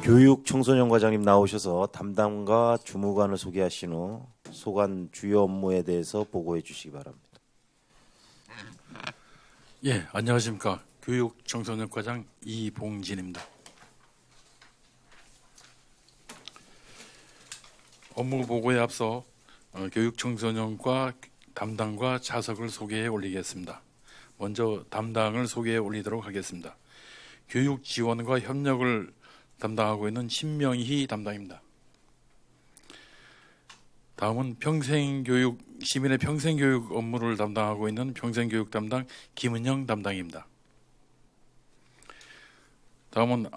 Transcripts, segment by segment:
교육 청소년 과장님 나오셔서 담당과 주무관을 소개하신 후 소관 주요 업무에 대해서 보고해 주시기 바랍니다. 예, 안녕하십니까. 교육 청소년 과장 이봉진입니다. 업무 보고에 앞서 교육 청소년과 담당과 자석을 소개해 올리겠습니다. 먼저 담당을 소개해 올리도록 하겠습니다. 교육 지원과 협력을 담당하고 있는 신명희 담당입니다. 다음은 시민의 평생교육 업무를 담당하고 있는 평생교육 담당 김은영 담당입니다. 다음은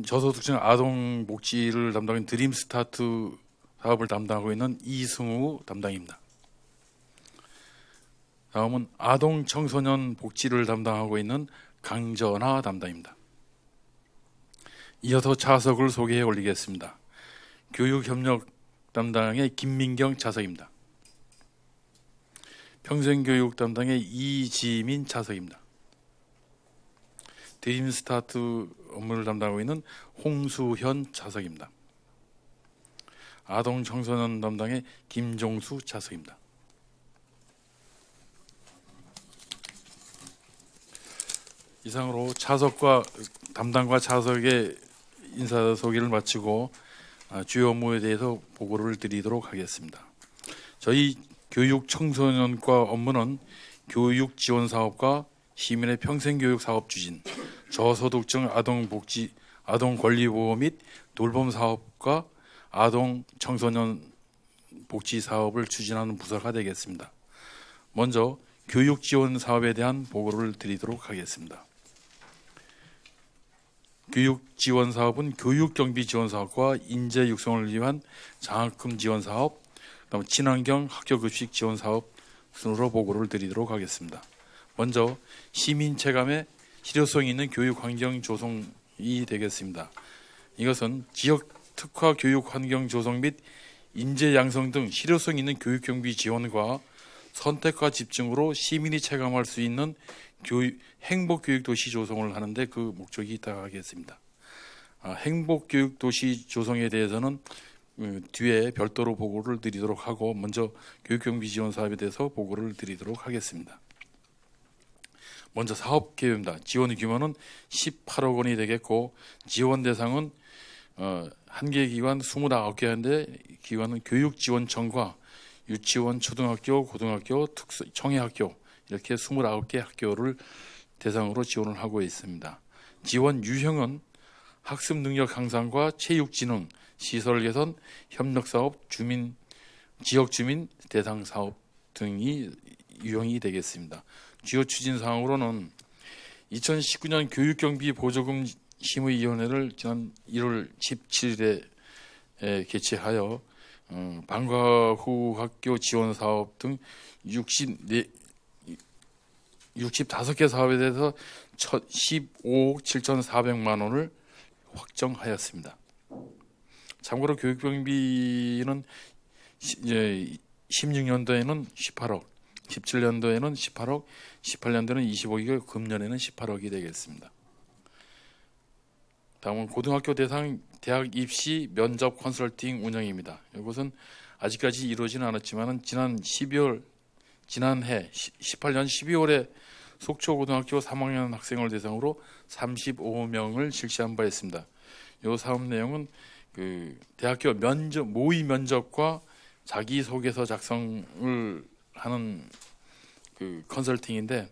저소득층 아동복지를 담당하는 드림스타트 사업을 담당하고 있는 이승우 담당입니다. 다음은 아동 청소년 복지를 담당하고 있는 강전하 담당입니다. 이어서 자석을 소개해 올리겠습니다. 교육협력 담당의 김민경 자석입니다. 평생교육 담당의 이지민 자석입니다. 드림스타트 업무를 담당하고 있는 홍수현 자석입니다. 아동 청소년 담당의 김종수 자석입니다. 이상으로 담당과 자석의 인사 소개를 마치고 주요 업무에 대해서 보고를 드리도록 하겠습니다. 저희 교육 청소년과 업무는 교육 지원 사업과 시민의 평생교육 사업 추진, 저소득층 아동복지, 아동 권리보호 및 돌봄 사업과 아동 청소년 복지 사업을 추진하는 부서가 되겠습니다. 먼저 교육 지원 사업에 대한 보고를 드리도록 하겠습니다. 교육 지원 사업은 교육 경비 지원 사업과 인재 육성을 위한 장학금 지원 사업, 그다음 친환경 학교 급식 지원 사업 순으로 보고를 드리도록 하겠습니다. 먼저 시민 체감의 실효성 있는 교육 환경 조성이 되겠습니다. 이것은 지역 특화 교육 환경 조성 및 인재 양성 등 실효성 있는 교육 경비 지원과 선택과 집중으로 시민이 체감할 수 있는 행복교육도시 조성을 하는데 그 목적이 있다고 하겠습니다. 행복교육도시 조성에 대해서는 뒤에 별도로 보고를 드리도록 하고 먼저 교육경비 지원 사업에 대해서 보고를 드리도록 하겠습니다. 먼저 사업 계획입니다. 지원 규모는 18억 원이 되겠고 지원 대상은 한 개 기관 29개인데 기관은 교육지원청과 유치원, 초등학교, 고등학교, 청해학교 이렇게 29개 학교를 대상으로 지원을 하고 있습니다. 지원 유형은 학습 능력 향상과 체육 지능, 시설 개선, 협력 사업, 지역 주민 대상 사업 등이 유형이 되겠습니다. 주요 추진 사항으로는 2019년 교육경비 보조금 심의위원회를 지난 1월 17일에 개최하여 방과 후 학교 지원 사업 등 65개 사업에 대해서 15억 7,400만 원을 확정하였습니다. 참고로 교육경비는 16년도에는 18억, 17년도에는 18억, 18년도에는 25억이고 금년에는 18억이 되겠습니다. 다음은 고등학교 대상 대학 입시 면접 컨설팅 운영입니다. 이것은 아직까지 이루어지는 않았지만 지난해 18년 12월에 속초고등학교 3학년 학생을 대상으로 35명을 실시한 바 있습니다. 이 사업 내용은 대학교 모의 면접과 자기소개서 작성을 하는 컨설팅인데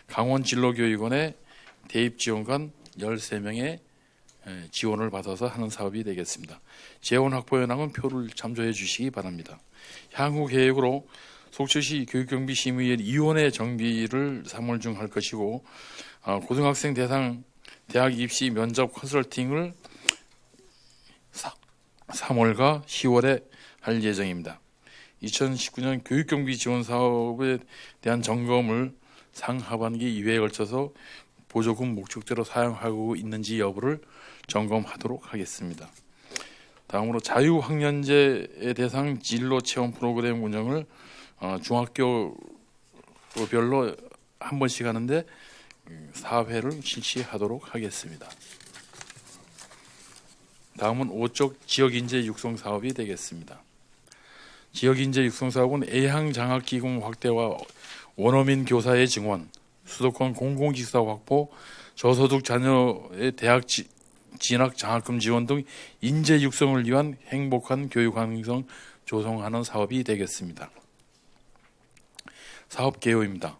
강원진로교육원의 대입지원관 13명의 지원을 받아서 하는 사업이 되겠습니다. 재원 확보 현황은 표를 참조해 주시기 바랍니다. 향후 계획으로 속초시 교육경비심의위원회 정비를 3월 중 할 것이고 고등학생 대상 대학 입시 면접 컨설팅을 3월과 10월에 할 예정입니다. 2019년 교육경비 지원 사업에 대한 점검을 상하반기 2회에 걸쳐서 보조금 목적대로 사용하고 있는지 여부를 점검하도록 하겠습니다. 다음으로 자유학년제의 대상 진로 체험 프로그램 운영을 중학교별로 한 번씩 하는데 4회를 실시하도록 하겠습니다. 다음은 5쪽 지역인재 육성 사업이 되겠습니다. 지역인재 육성 사업은 애향장학기금 확대와 원어민 교사의 증원, 수도권 공공기숙사 확보, 저소득 자녀의 대학 진학 장학금 지원 등 인재 육성을 위한 행복한 교육 환경 조성하는 사업이 되겠습니다. 사업 개요입니다.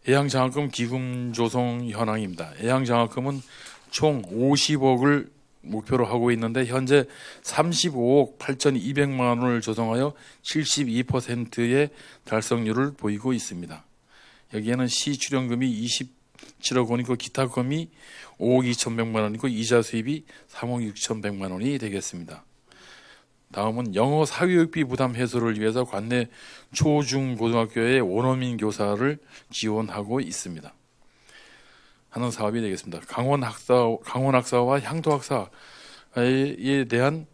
애향장학금 기금 조성 현황입니다. 애향장학금은 총 50억을 목표로 하고 있는데 현재 35억 8,200만 원을 조성하여 72%의 달성률을 보이고 있습니다. 여기에는 시 출연금이 27억 원이고 기타금이 5억 2,100만 원이고 이자 수입이 3억 6,100만 원이 되겠습니다. 다음은 영어 사교육비 부담 해소를 위해서 관내 초중고등학교의 원어민 교사를 지원하고 있습니다. 하는 사업이 되겠습니다. 강원학사와 향토학사에 대한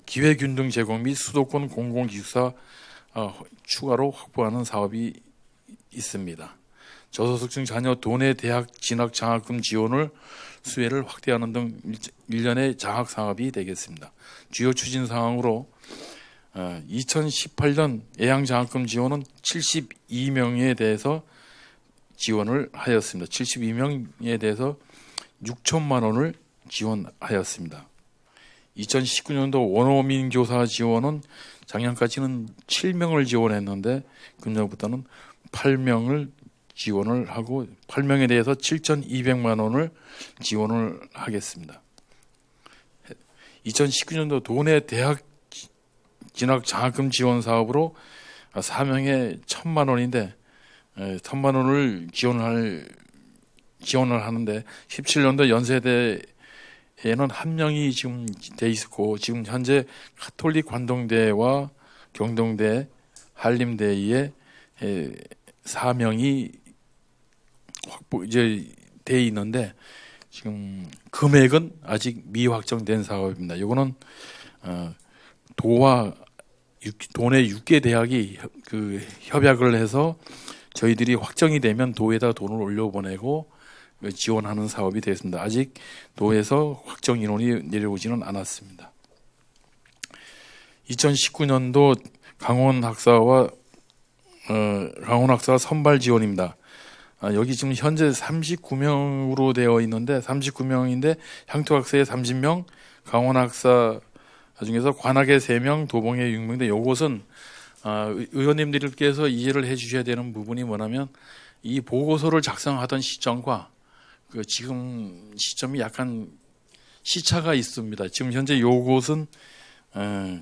기회균등 제공 및 수도권 공공기숙사 추가로 확보하는 사업이 있습니다. 저소득층 자녀 도내 대학 진학 장학금 지원을 수혜를 확대하는 등 일련의 장학 사업이 되겠습니다. 주요 추진 사항으로 2018년 애양 장학금 지원은 72명에 대해서 지원을 하였습니다. 72명에 대해서 6천만 원을 지원하였습니다. 2019년도 원어민 교사 지원은 작년까지는 7명을 지원했는데 금년부터는 8명을 지원을 하고 8명에 대해서 7,200만 원을 지원을 하겠습니다. 2019년도 도내 대학 진학 장학금 지원 사업으로 4명에 1,000만 원인데 1,000만 원을 지원을 하는데 17년도 연세대에는 한 명이 지금 돼 있고 지금 현재 카톨릭 관동대와 경동대, 한림대에 4명이 이제 돼 있는데 지금 금액은 아직 미확정된 사업입니다. 이거는 도와 도내 6개 대학이 협약을 해서 저희들이 확정이 되면 도에다 돈을 올려보내고 지원하는 사업이 되겠습니다. 아직 도에서 확정 인원이 내려오지는 않았습니다. 2019년도 강원학사 선발 지원입니다. 여기 지금 현재 39명으로 되어 있는데 39명인데 향토학사에 30명, 강원학사 중에서 관악에 3명, 도봉에 6명인데 이것은 의원님들께서 이해를 해주셔야 되는 부분이 뭐냐면 이 보고서를 작성하던 시점과 지금 시점이 약간 시차가 있습니다. 지금 현재 이곳은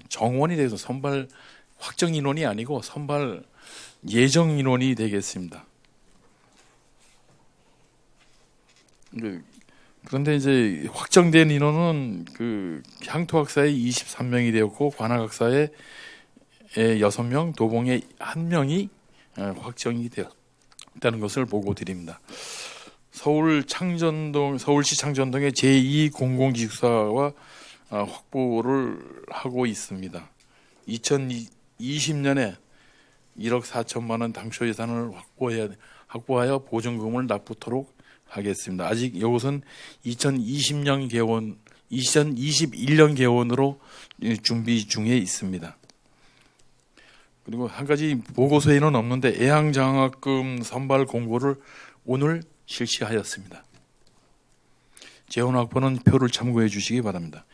정원이 돼서 선발 확정 인원이 아니고 선발 예정 인원이 되겠습니다. 그런데 이제 확정된 인원은 향토학사에 23명이 되었고 관악학사에 6명, 도봉에 1명이 확정이 되었다는 것을 보고 드립니다. 서울시 창전동의 제2공공기숙사와 확보를 하고 있습니다. 2020년에 1억 4천만 원 당초 예산을 확보하여 보증금을 납부토록 하겠습니다. 아직 이것은 2021년 개원으로 준비 중에 있습니다. 그리고 한 가지 보고서에는 없는데 애향장학금 선발 공고를 오늘 실시하였습니다. 재원 확보는 표를 참고해 주시기 바랍니다.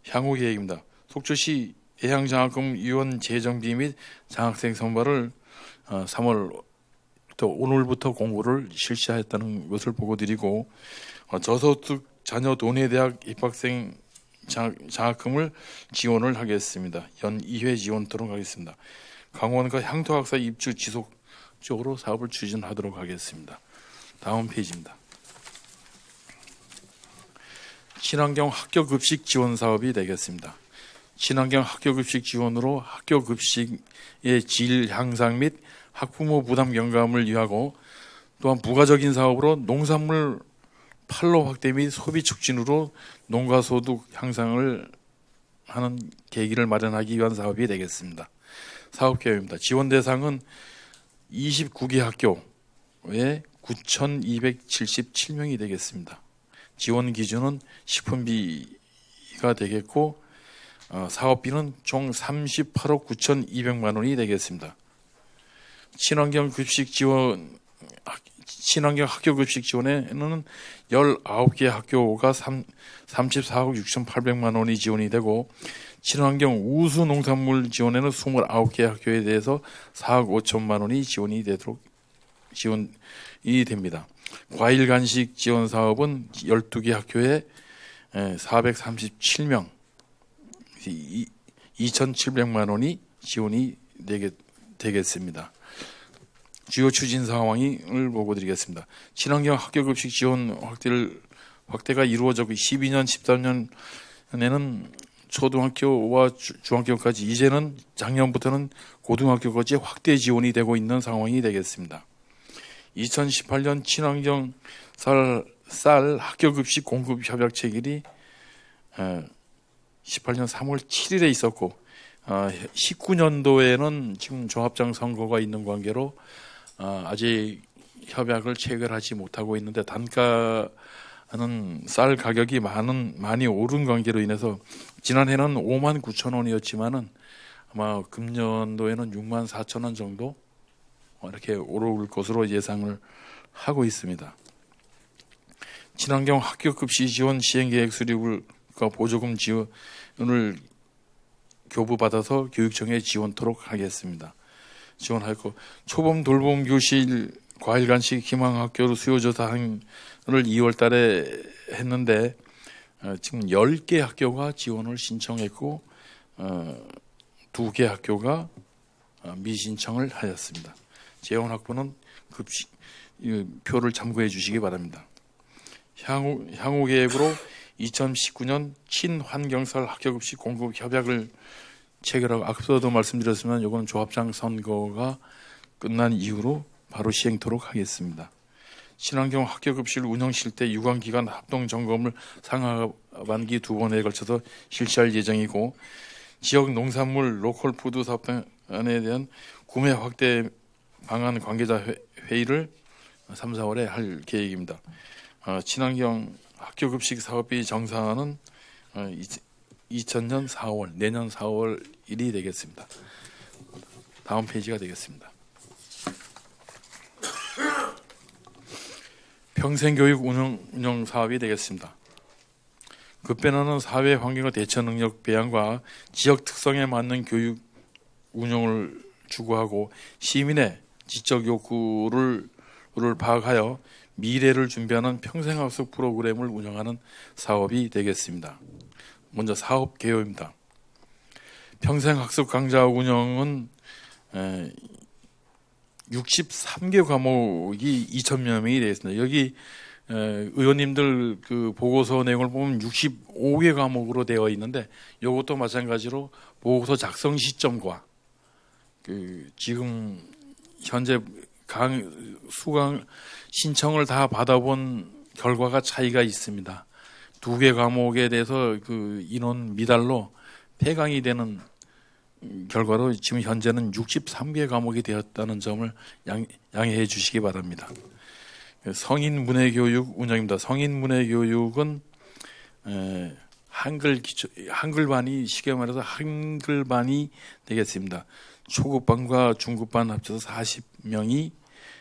향후 계획입니다. 속초시 애향장학금 위원 재정비 및 장학생 선발을 3월부터 오늘부터 공고를 실시하였다는 것을 보고 드리고 저소득 자녀 도내 대학 입학생 장학금을 지원을 하겠습니다. 연 2회 지원토록 하겠습니다. 강원과 향토학사 입주 지속적으로 사업을 추진하도록 하겠습니다. 다음 페이지입니다. 친환경 학교급식 지원 사업이 되겠습니다. 친환경 학교급식 지원으로 학교급식의 질 향상 및 학부모 부담 경감을 위하고 또한 부가적인 사업으로 농산물 판로 확대 및 소비 촉진으로 농가 소득 향상을 하는 계기를 마련하기 위한 사업이 되겠습니다. 사업 계획입니다. 지원 대상은 29개 학교에 9,277명이 되겠습니다. 지원 기준은 식품비 사업비가 되겠고 사업비는 총 38억 9,200만 원이 되겠습니다. 친환경 학교 급식 지원에는 19개 학교가 34억 6,800만 원이 지원이 되고, 친환경 우수 농산물 지원에는 29개 학교에 대해서 4억 5천만 원이 지원이 됩니다. 과일 간식 지원 사업은 12개 학교에 437명 2,700만 원이 지원이 되겠습니다. 주요 추진 상황을 보고 드리겠습니다. 친환경 학교 급식 지원 확대가 이루어졌고 12년, 13년에는 초등학교와 중학교까지, 이제는 작년부터는 고등학교까지 확대 지원이 되고 있는 상황이 되겠습니다. 2018년 친환경 쌀 학교 급식 공급 협약 체결이 18년 3월 7일에 있었고 19년도에는 지금 종합장 선거가 있는 관계로 아직 협약을 체결하지 못하고 있는데, 단가는 쌀 가격이 많이 오른 관계로 인해서 지난해는 5만 9천 원이었지만은 아마 금년도에는 6만 4천 원 정도 이렇게 오를 것으로 예상을 하고 있습니다. 친환경 학교급식 지원 시행계획 수립과 보조금 지원을 교부받아서 교육청에 지원토록 하겠습니다. 지원하고, 초범 돌봄 교실 과일 간식 희망학교로 수요조사를 2월 달에 했는데 지금 10개 학교가 지원을 신청했고 2개 학교가 미신청을 하였습니다. 재원 확보는 표를 참고해 주시기 바랍니다. 향후 계획으로 2019년 친환경쌀 학교급식 공급 협약을 체결하고, 앞서도 말씀드렸지만 이건 조합장 선거가 끝난 이후로 바로 시행토록 하겠습니다. 친환경 학교급식 운영 실태 유관기관 합동 점검을 상하반기 2번에 걸쳐서 실시할 예정이고, 지역 농산물 로컬 푸드 사업단에 대한 구매 확대 방안 관계자 회의를 3, 4월에 할 계획입니다. 친환경 학교급식 사업비 정산은 2000년 4월, 내년 4월 1일이 되겠습니다. 다음 페이지가 되겠습니다. 평생교육 운영 사업이 되겠습니다. 급변하는 사회 환경과 대처 능력 배양과 지역 특성에 맞는 교육 운영을 추구하고, 시민의 지적 욕구를 파악하여 미래를 준비하는 평생학습 프로그램을 운영하는 사업이 되겠습니다. 먼저 사업 개요입니다. 평생학습 강좌 운영은 63개 과목이 2,000여 명이 되겠습니다. 여기 의원님들 그 보고서 내용을 보면 65개 과목으로 되어 있는데, 이것도 마찬가지로 보고서 작성 시점과 지금 현재 수강 신청을 다 받아본 결과가 차이가 있습니다. 2개 과목에 대해서 인원 미달로 폐강이 되는 결과로 지금 현재는 63개 과목이 되었다는 점을 양해해 주시기 바랍니다. 성인 문해 교육 운영입니다. 성인 문해 교육은 한글반이, 쉽게 말해서 한글반이 되겠습니다. 초급반과 중급반 합쳐서 40명이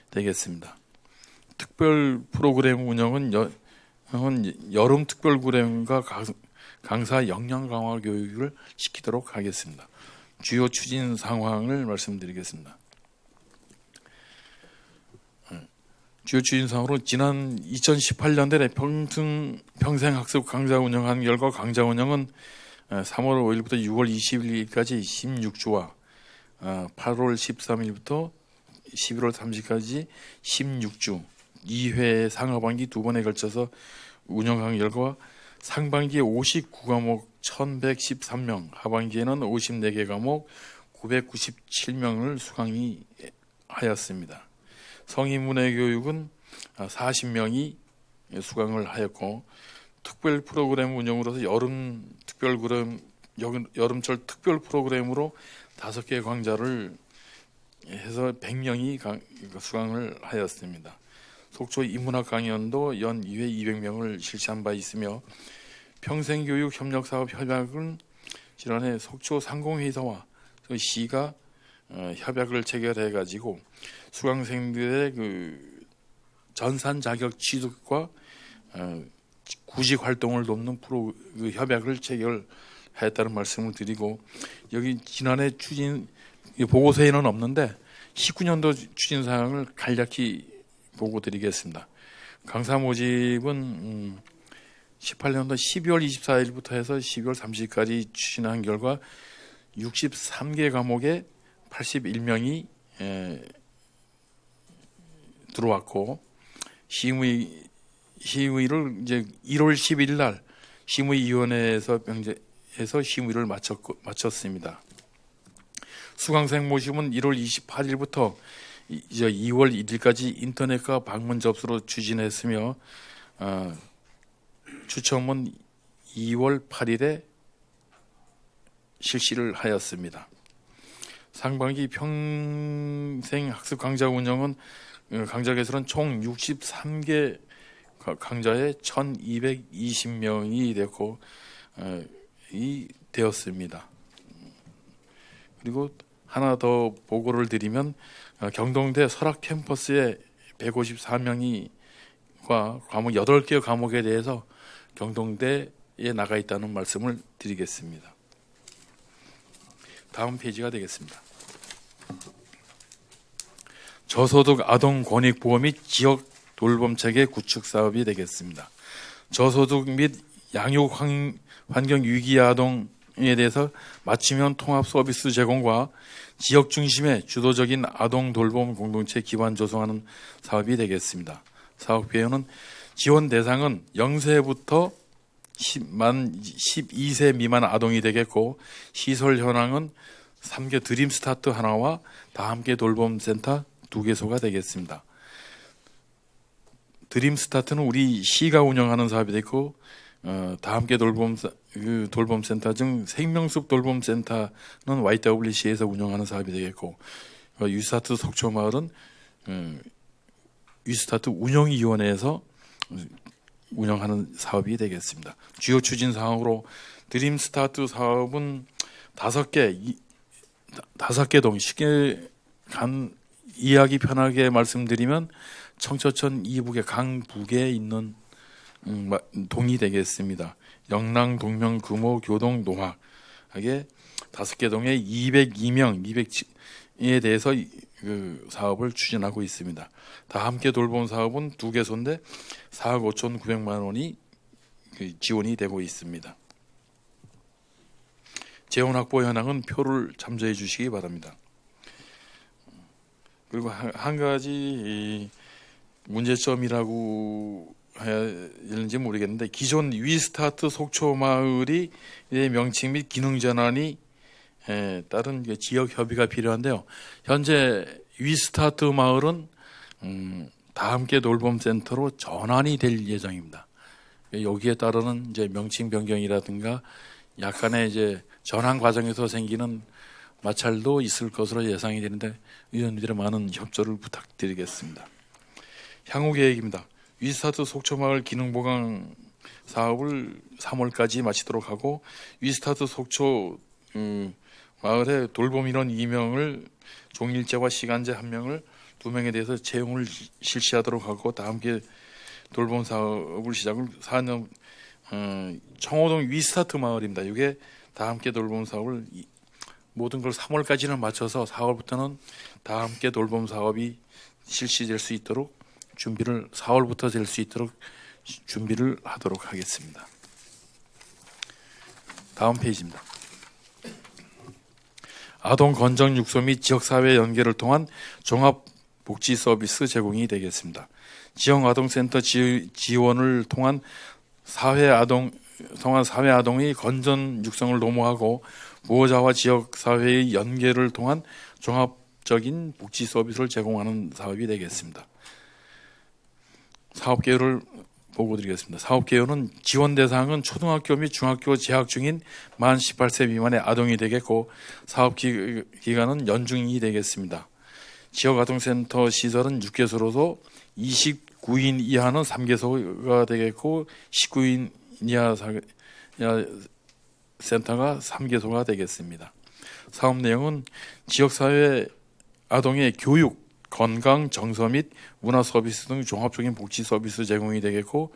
되겠습니다. 특별 프로그램 운영은 여름 특별 프로그램과 강사 역량 강화 교육을 시키도록 하겠습니다. 주요 추진 상황을 말씀드리겠습니다. 주요 추진 상황으로 지난 2018년도에 평생학습 강좌 운영한 결과, 강좌 운영은 3월 5일부터 6월 21일까지 16주와 8월 13일부터 11월 30일까지 16주 2회 상하반기 2번에 걸쳐서 운영한 결과, 상반기에 59과목 1113명, 하반기에는 54개 과목 997명을 수강이 하였습니다. 성인문해교육은 40명이 수강을 하였고, 특별 프로그램 운영으로서 여름철 특별 프로그램으로 5개 강좌를 해서 100명이 수강을 하였습니다. 속초 인문학 강연도 연 2회 200명을 실시한 바 있으며, 평생교육협력사업협약은 지난해 속초 상공회의사와 시가 협약을 체결해 가지고 수강생들의 그 전산 자격 취득과 구직 활동을 돕는 그 협약을 체결했다는 말씀을 드리고, 여기 지난해 추진 보고서에는 없는데 19년도 추진 사항을 간략히 보고 드리겠습니다. 강사 모집은 18년도 12월 24일부터 해서 12월 30일까지 추진한 결과 63개 과목에 81명이 들어왔고, 심의를 이제 1월 10일 날 심의위원회에서 심의를 마쳤습니다. 수강생 모집은 1월 28일부터 이제 2월 1일까지 인터넷과 방문 접수로 추진했으며, 추첨은 2월 8일에 실시를 하였습니다. 상반기 평생 학습 강좌 운영은 강좌 개설은 총 63개 강좌에 1,220명이 되었습니다. 그리고 하나 더 보고를 드리면, 경동대 설악 캠퍼스에 154명이 과목 8개 과목에 대해서 경동대에 나가 있다는 말씀을 드리겠습니다. 다음 페이지가 되겠습니다. 저소득 아동 권익 보호 및 지역 돌봄 체계 구축 사업이 되겠습니다. 저소득 및 양육 환경 위기 아동에 대해서 맞춤형 통합 서비스 제공과 지역 중심의 주도적인 아동 돌봄 공동체 기반 조성하는 사업이 되겠습니다. 사업 계획은 지원 대상은 0세부터 만 12세 미만 아동이 되겠고, 시설 현황은 3개 드림 스타트 하나와 다함께 돌봄 센터 2개소가 되겠습니다. 드림 스타트는 우리 시가 운영하는 사업이 되고, 다함께 돌봄 센터 중 생명숲 돌봄 센터는 YWC에서 운영하는 사업이 되겠고, 유스타트 속초마을은 유스타트 운영위원회에서 운영하는 사업이 되겠습니다. 주요 추진 사항으로 드림 스타트 사업은 5개 동, 쉽게 이해하기 편하게 말씀드리면 청초천 이북의 강북에 있는 동이 되겠습니다. 영랑, 동명, 금호, 교동, 농학하게 5개 동에 202명에 대해서 그 사업을 추진하고 있습니다. 다 함께 돌봄 사업은 2개소인데 4억 5,900만 원이 지원이 되고 있습니다. 재원 확보 현황은 표를 참조해 주시기 바랍니다. 그리고 한 가지 문제점이라고 해야 되는지 모르겠는데, 기존 위스타트 속초마을이 명칭 및 기능 전환이 따른 지역 협의가 필요한데요. 현재 위스타트 마을은 다함께 돌봄센터로 전환이 될 예정입니다. 여기에 따르는 이제 명칭 변경이라든가 약간의 이제 전환 과정에서 생기는 마찰도 있을 것으로 예상이 되는데, 의원님들의 많은 협조를 부탁드리겠습니다. 향후 계획입니다. 위스타트 속초마을 기능보강 사업을 3월까지 마치도록 하고, 위스타트 속초 마을의 돌봄 인원 2명을 종일제와 시간제 1명을 2명에 대해서 채용을 실시하도록 하고, 다함께 돌봄 사업을 시작을 4년 청호동 위스타트 마을입니다. 이게 다함께 돌봄 사업을 모든 걸 3월까지는 맞춰서 4월부터는 다함께 돌봄 사업이 실시될 수 있도록 4월부터 될 수 있도록 준비를 하도록 하겠습니다. 다음 페이지입니다. 아동 건정 육소 및 지역사회 연계를 통한 종합 복지 서비스 제공이 되겠습니다. 지역 아동센터 지원을 통한 사회 아동의 건전 육성을 도모하고, 보호자와 지역 사회의 연계를 통한 종합적인 복지 서비스를 제공하는 사업이 되겠습니다. 사업 개요를 보고 드리겠습니다. 사업 개요는 지원 대상은 초등학교 및 중학교 재학 중인 만 18세 미만의 아동이 되겠고, 사업 기간은 연중이 되겠습니다. 지역 아동센터 시설은 6개소로서 29인 이하는 3개소가 되겠고, 19인 이하 센터가 3개소가 되겠습니다. 사업 내용은 지역사회 아동의 교육, 건강, 정서 및 문화 서비스 등 종합적인 복지 서비스 제공이 되겠고,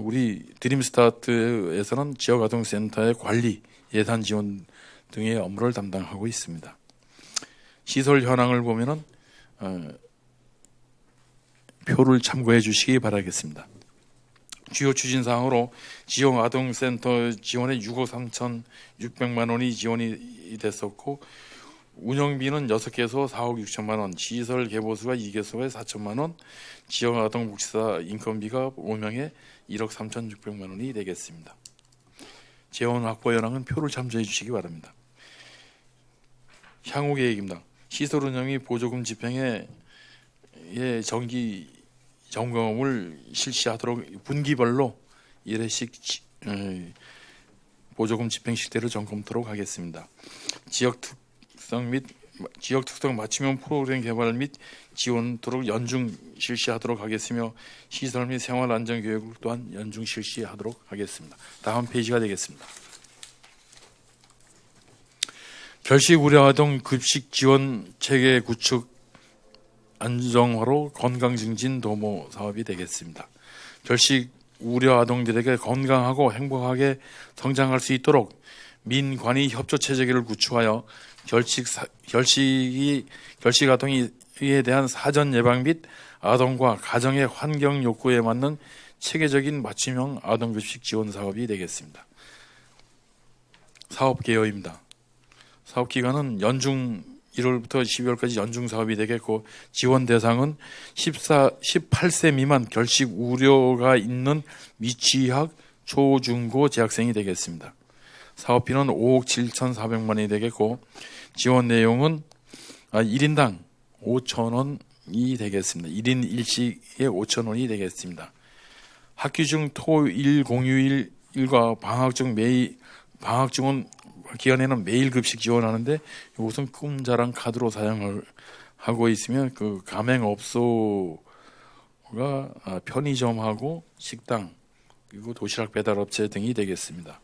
우리 드림스타트에서는 지역아동센터의 관리, 예산 지원 등의 업무를 담당하고 있습니다. 시설 현황을 보면은 표를 참고해 주시기 바라겠습니다. 주요 추진 사항으로 지역 아동센터 지원에 6억 3,600만 원이 지원이 됐었고, 운영비는 6개소 4억 6천만 원, 시설 개보수가 2개소에 4천만 원, 지역 아동복지사 인건비가 5명에 1억 3,600만 원이 되겠습니다. 재원 확보 현황은 표를 참조해 주시기 바랍니다. 향후 계획입니다. 시설 운영이 보조금 집행에 정기 점검을 실시하도록 분기별로 1회씩 보조금 집행 시대를 점검토록 하겠습니다. 지역 특성 맞춤형 프로그램 개발 및 지원토록 연중 실시하도록 하겠으며, 시설 및 생활 안전 교육 또한 연중 실시하도록 하겠습니다. 다음 페이지가 되겠습니다. 결식 우려 아동 급식 지원 체계 구축 안정화로 건강 증진 도모 사업이 되겠습니다. 결식 우려 아동들에게 건강하고 행복하게 성장할 수 있도록 민관이 협조 체제를 구축하여 결식 아동에 대한 사전 예방 및 아동과 가정의 환경 욕구에 맞는 체계적인 맞춤형 아동급식 지원 사업이 되겠습니다. 사업 개요입니다. 사업 기간은 연중 1월부터 12월까지 연중 사업이 되겠고, 지원 대상은 18세 미만 결식 우려가 있는 미취학 초중고 재학생이 되겠습니다. 사업비는 5억 7,400만 원이 되겠고, 지원 내용은 1인당 5,000원이 되겠습니다. 1인 1식에 5,000원이 되겠습니다. 학기 중 토, 일, 공휴일과 방학 중은 기간에는 매일 급식 지원하는데, 이것은 꿈자랑 카드로 사용을 하고 있으면 그 가맹업소가 편의점하고 식당 그리고 도시락 배달업체 등이 되겠습니다.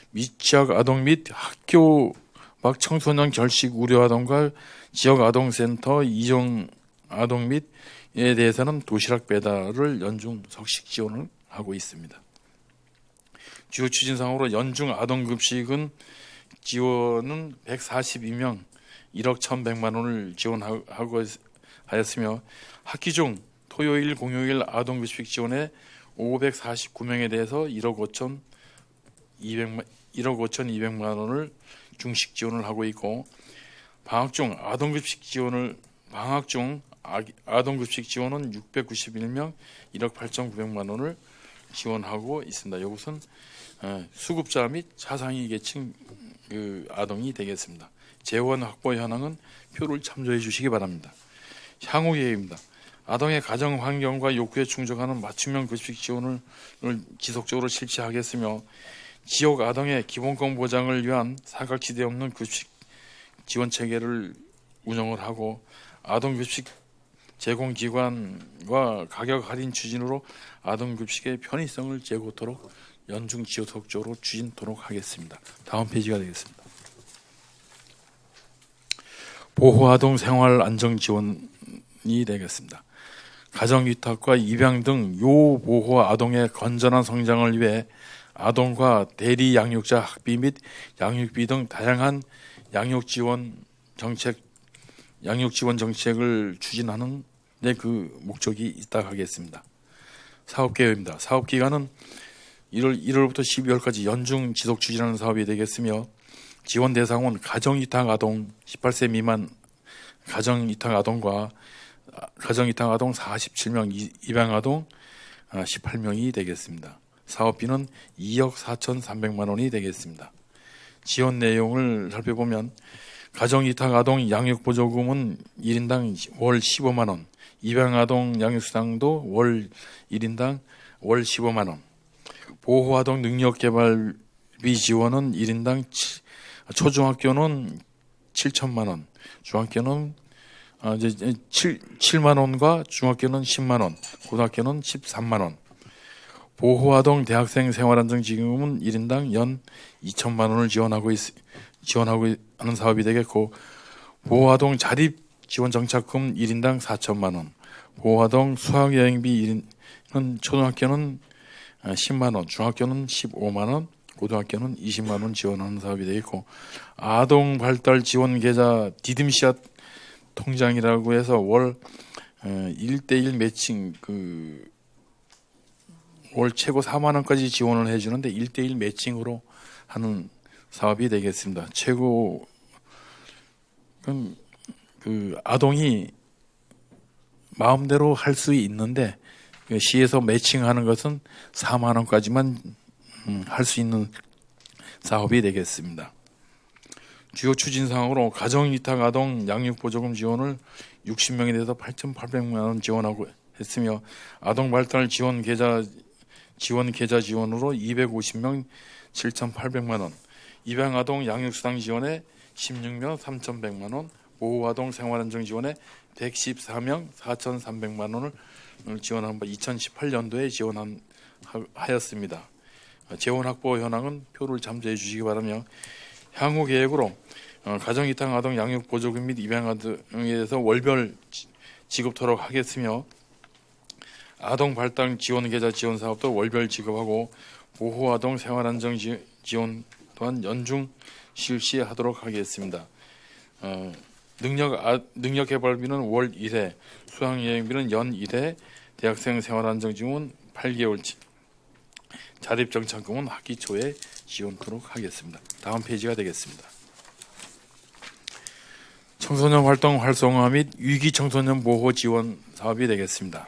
미취학 아동 및 학교 밖 청소년 결식 우려 아동과 지역 아동센터 이종 아동 및에 대해서는 도시락 배달을 연중 석식 지원을 하고 있습니다. 주요 추진사항으로 연중 아동급식은 지원은 142명 1억 1,100만 원을 지원하고 하였으며, 학기 중 토요일 공휴일 아동급식 지원에 549명에 대해서 1억 5,200만 원을 중식 지원을 하고 있고, 방학 중 아동급식 지원은 691명 1억 8,900만 원을 지원하고 있습니다. 이것은 수급자 및 차상위 계층 아동이 되겠습니다. 재원 확보 현황은 표를 참조해 주시기 바랍니다. 향후 계획입니다. 아동의 가정 환경과 욕구에 충족하는 맞춤형 급식 지원을 지속적으로 실시하겠으며, 지역 아동의 기본권 보장을 위한 사각지대 없는 급식 지원 체계를 운영을 하고, 아동 급식 제공기관과 가격 할인 추진으로 아동 급식의 편의성을 제고토록 연중 지속적으로 추진토록 하겠습니다. 다음 페이지가 되겠습니다. 보호아동 생활 안정 지원이 되겠습니다. 가정위탁과 입양 등 요보호 아동의 건전한 성장을 위해 아동과 대리 양육자 학비 및 양육비 등 다양한 양육 지원 정책을 추진하는 데 그 목적이 있다 하겠습니다. 사업 계획입니다. 사업 기간은 1월부터 12월까지 연중 지속 추진하는 사업이 되겠으며, 지원 대상은 가정위탁 아동 18세 미만 가정위탁 아동과 가정위탁 아동 47명, 입양 아동 18명이 되겠습니다. 사업비는 2억 4,300만 원이 되겠습니다. 지원 내용을 살펴보면, 가정위탁 아동 양육보조금은 1인당 월 15만 원, 입양 아동 양육수당도 월 1인당 월 15만 원, 보호아동 능력개발비 지원은 1인당 초중학교는 7천만 원, 중학교는 7만 원과 중학교는 10만 원, 고등학교는 13만 원, 보호아동 대학생 생활안정지원은 1인당 연 2천만 원을 지원하고 하는 사업이 되겠고, 보호아동 자립지원정착금 1인당 4천만 원, 보호아동 수학여행비 1인은 초등학교는 10만 원, 중학교는 15만 원, 고등학교는 20만 원 지원하는 사업이 되겠고, 아동 발달 지원 계좌 디딤씨앗 통장이라고 해서 월 1대1 매칭 월 최고 4만 원까지 지원을 해주는데 1대1 매칭으로 하는 사업이 되겠습니다. 최고 아동이 마음대로 할 수 있는데 시에서 매칭하는 것은 4만 원까지만 할 수 있는 사업이 되겠습니다. 주요 추진 사항으로 가정위탁 아동 양육보조금 지원을 60명에 대해서 8,800만 원 지원하고 했으며, 아동 발달 지원 계좌 지원으로 250명 7,800만 원, 입양 아동 양육수당 지원에 16명 3,100만 원, 보호 아동 생활안정 지원에 114명 4,300만 원을 지원한 바 2018년도에 지원하였습니다. 재원 확보 현황은 표를 참조해 주시기 바라며, 향후 계획으로 가정위탁 아동 양육 보조금 및 입양 아동에 대해서 월별 지급토록 하겠으며, 아동 발달 지원 계좌 지원 사업도 월별 지급하고, 보호 아동 생활 안정 지원 또한 연중 실시하도록 하겠습니다. 능력 개발비는 월 1회, 수학여행비는 연 1회, 대학생 생활 안정 지원 8개월치, 자립정착금은 학기 초에 지원토록 하겠습니다. 다음 페이지가 되겠습니다. 청소년 활동 활성화 및 위기 청소년 보호 지원 사업이 되겠습니다.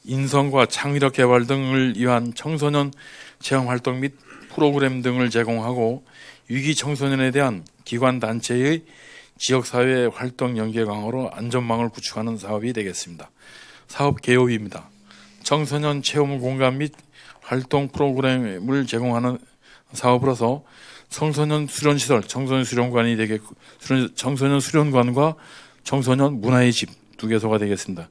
인성과 창의력 개발 등을 위한 청소년 체험 활동 및 프로그램 등을 제공하고, 위기 청소년에 대한 기관 단체의 지역사회 활동 연계 강화로 안전망을 구축하는 사업이 되겠습니다. 사업 개요입니다. 청소년 체험 공간 및 활동 프로그램을 제공하는 사업으로서 청소년 수련시설, 청소년 수련관이 되겠고, 청소년 수련관과 청소년 문화의 집 두 개소가 되겠습니다.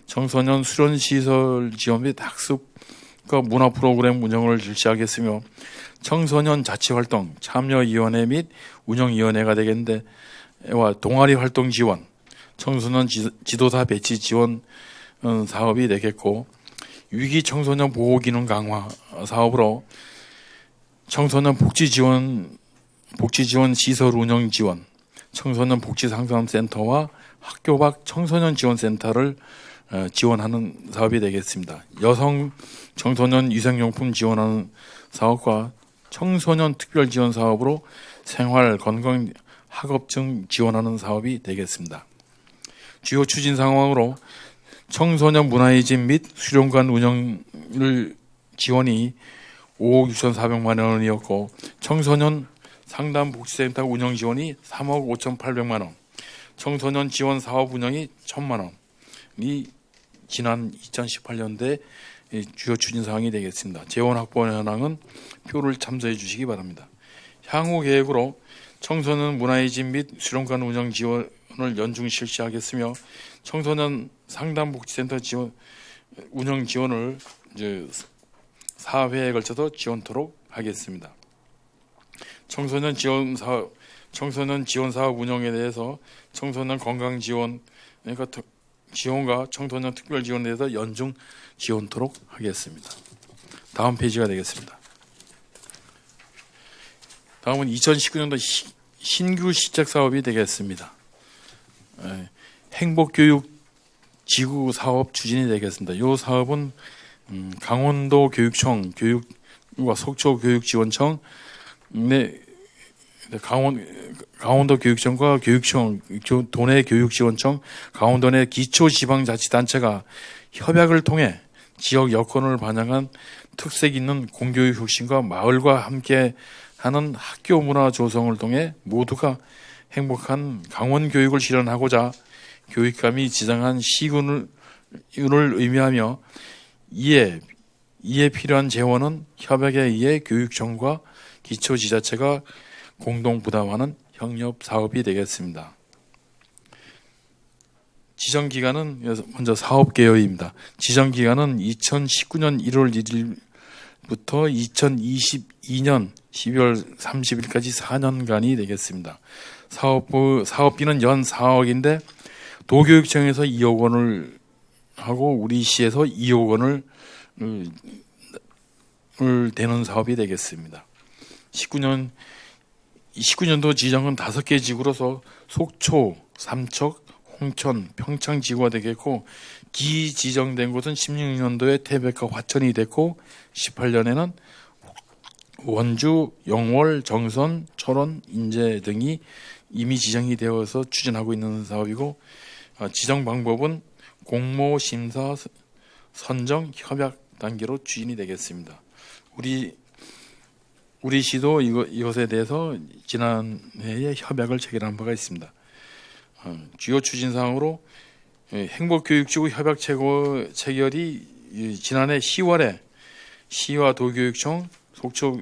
청소년 수련시설 지원 및 학습과 문화 프로그램 운영을 실시하겠으며, 청소년 자치활동 참여위원회 및 운영위원회가 되겠는데, 와 동아리 활동 지원, 청소년 지도사 배치 지원 사업이 되겠고, 위기 청소년 보호 기능 강화 사업으로 청소년 복지 지원 시설 운영 지원, 청소년 복지 상담센터와 학교 밖 청소년 지원센터를 지원하는 사업이 되겠습니다. 여성 청소년 위생용품 지원하는 사업과 청소년 특별 지원 사업으로 생활 건강 학업증 지원하는 사업이 되겠습니다. 주요 추진 상황으로 청소년 문화의 집 및 수련관 운영을 지원이 5억 6,400만 원이었고, 청소년 상담복지센터 운영 지원이 3억 5,800만 원, 청소년 지원 사업 운영이 1,000만 원이 지난 2018년도에 주요 추진 사항이 되겠습니다. 재원 확보 현황은 표를 참조해 주시기 바랍니다. 향후 계획으로 청소년 문화의 집 및 수련관 운영 지원을 연중 실시하겠으며, 청소년 상담복지센터 운영 지원을 4회에 걸쳐서 지원토록 하겠습니다. 청소년 지원 사업 운영에 대해서 청소년 건강 지원, 그러니까 지원과 청소년 특별 지원에 대해서 연중 지원토록 하겠습니다. 다음 페이지가 되겠습니다. 다음은 2019년도 신규 시책 사업이 되겠습니다. 행복교육 지구 사업 추진이 되겠습니다. 이 사업은 강원도 교육청 교육과 속초 교육지원청, 강원도 교육청과 교육청, 도내 교육지원청, 강원도 내 기초지방자치단체가 협약을 통해 지역 여건을 반영한 특색 있는 공교육 혁신과 마을과 함께 하는 학교 문화 조성을 통해 모두가 행복한 강원 교육을 실현하고자 교육감이 지정한 시군을 의미하며, 이에 필요한 재원은 협약에 의해 교육청과 기초지자체가 공동 부담하는 협력 사업이 되겠습니다. 지정 기간은 먼저 사업 개요입니다. 지정 기간은 2019년 1월 1일부터 2022년 12월 30일까지 4년간이 되겠습니다. 사업비는 연 4억인데 도교육청에서 2억 원을 하고 우리 시에서 2억 원을 되는 사업이 되겠습니다. 19년도 지정은 5개 지구로서 속초, 삼척, 홍천, 평창 지구가 되겠고 기지정된 곳은 16년도에 태백과 화천이 됐고 18년에는 원주, 영월, 정선, 철원, 인제 등이 이미 지정이 되어서 추진하고 있는 사업이고 지정 방법은 공모, 심사, 선정, 협약 단계로 추진이 되겠습니다. 우리 시도 이것에 대해서 지난해에 협약을 체결한 바가 있습니다. 주요 추진 사항으로 행복교육지구 협약 체결이 지난해 10월에 시와 도교육청, 속초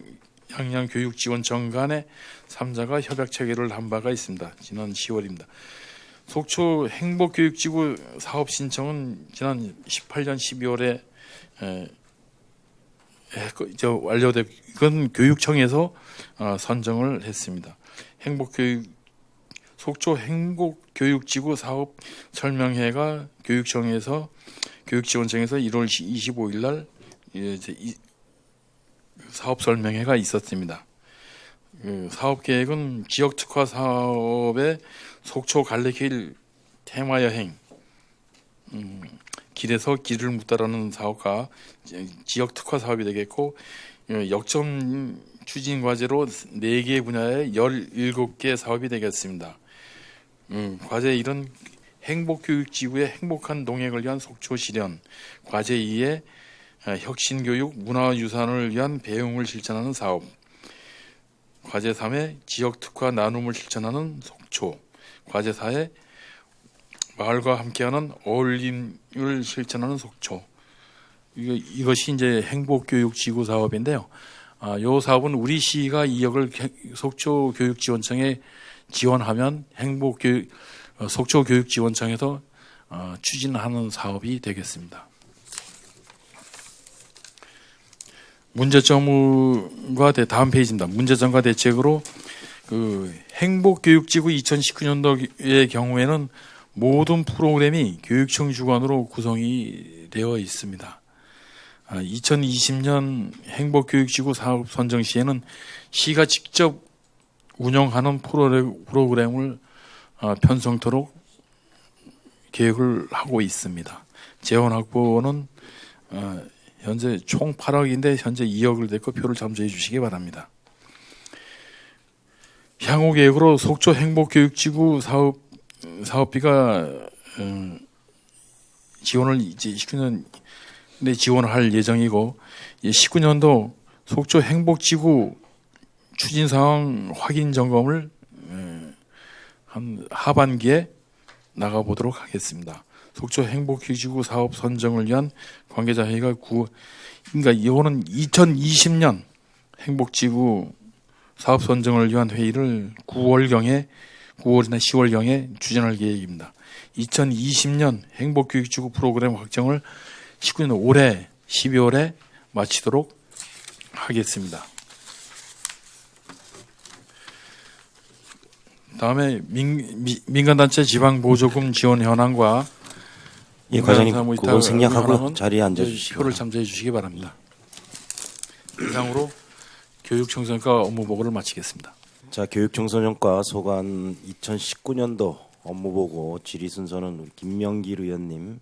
양양교육지원청 간의 3자가 협약 체결을 한 바가 있습니다. 지난 10월입니다. 속초 행복교육지구 사업 신청은 지난 18년 12월에 완료되고 이건 교육청에서 선정을 했습니다. 속초 행복교육지구 사업 설명회가 교육지원청에서 1월 25일 날 사업 설명회가 있었습니다. 사업 계획은 지역 특화 사업의 속초 갈래길 테마 여행, 길에서 길을 묻다라는 사업과 지역 특화 사업이 되겠고 역점 추진 과제로 4개 분야의 17개 사업이 되겠습니다. 과제 1은 행복교육지구의 행복한 동행을 위한 속초 실현, 과제 2에 혁신교육 문화유산을 위한 배움을 실천하는 사업, 과제 3에 지역 특화 나눔을 실천하는 속초, 과제 4에 마을과 함께하는 어울림을 실천하는 속초. 이것이 이제 행복교육지구 사업인데요. 이 사업은 우리 시가 2억을 속초교육지원청에 지원하면 속초교육지원청에서 추진하는 사업이 되겠습니다. 문제점과 다음 페이지입니다. 문제점과 대책으로 행복교육지구 2019년도의 경우에는 모든 프로그램이 교육청 주관으로 구성이 되어 있습니다. 2020년 행복교육지구 사업 선정 시에는 시가 직접 운영하는 프로그램을 편성토록 계획을 하고 있습니다. 재원 확보는 현재 총 8억인데 현재 2억을 냈고 표를 참조해 주시기 바랍니다. 향후 계획으로 속초 행복교육지구 사업비가 지원을 이제 19년에 지원을 할 예정이고 19년도 속초 행복지구 추진 상황 확인 점검을 한 하반기에 나가보도록 하겠습니다. 속초 행복교육지구 사업 선정을 위한 관계자 회의가 그러니까 이거는 2020년 행복지구 사업 선정을 위한 회의를 9월이나 10월경에 추진할 계획입니다. 2020년 행복교육지구 프로그램 확정을 19년 올해 12월에 마치도록 하겠습니다. 다음에 민간단체 지방보조금 지원 현황과 예, 과장님 그건 생략하고 자리에 앉아주시기 표를 참조해 주시기 바랍니다. 이상으로 교육청소년과 업무보고를 마치겠습니다. 자, 교육청소년과 소관 2019년도 업무보고 질의 순서는 우리 김명길 의원님,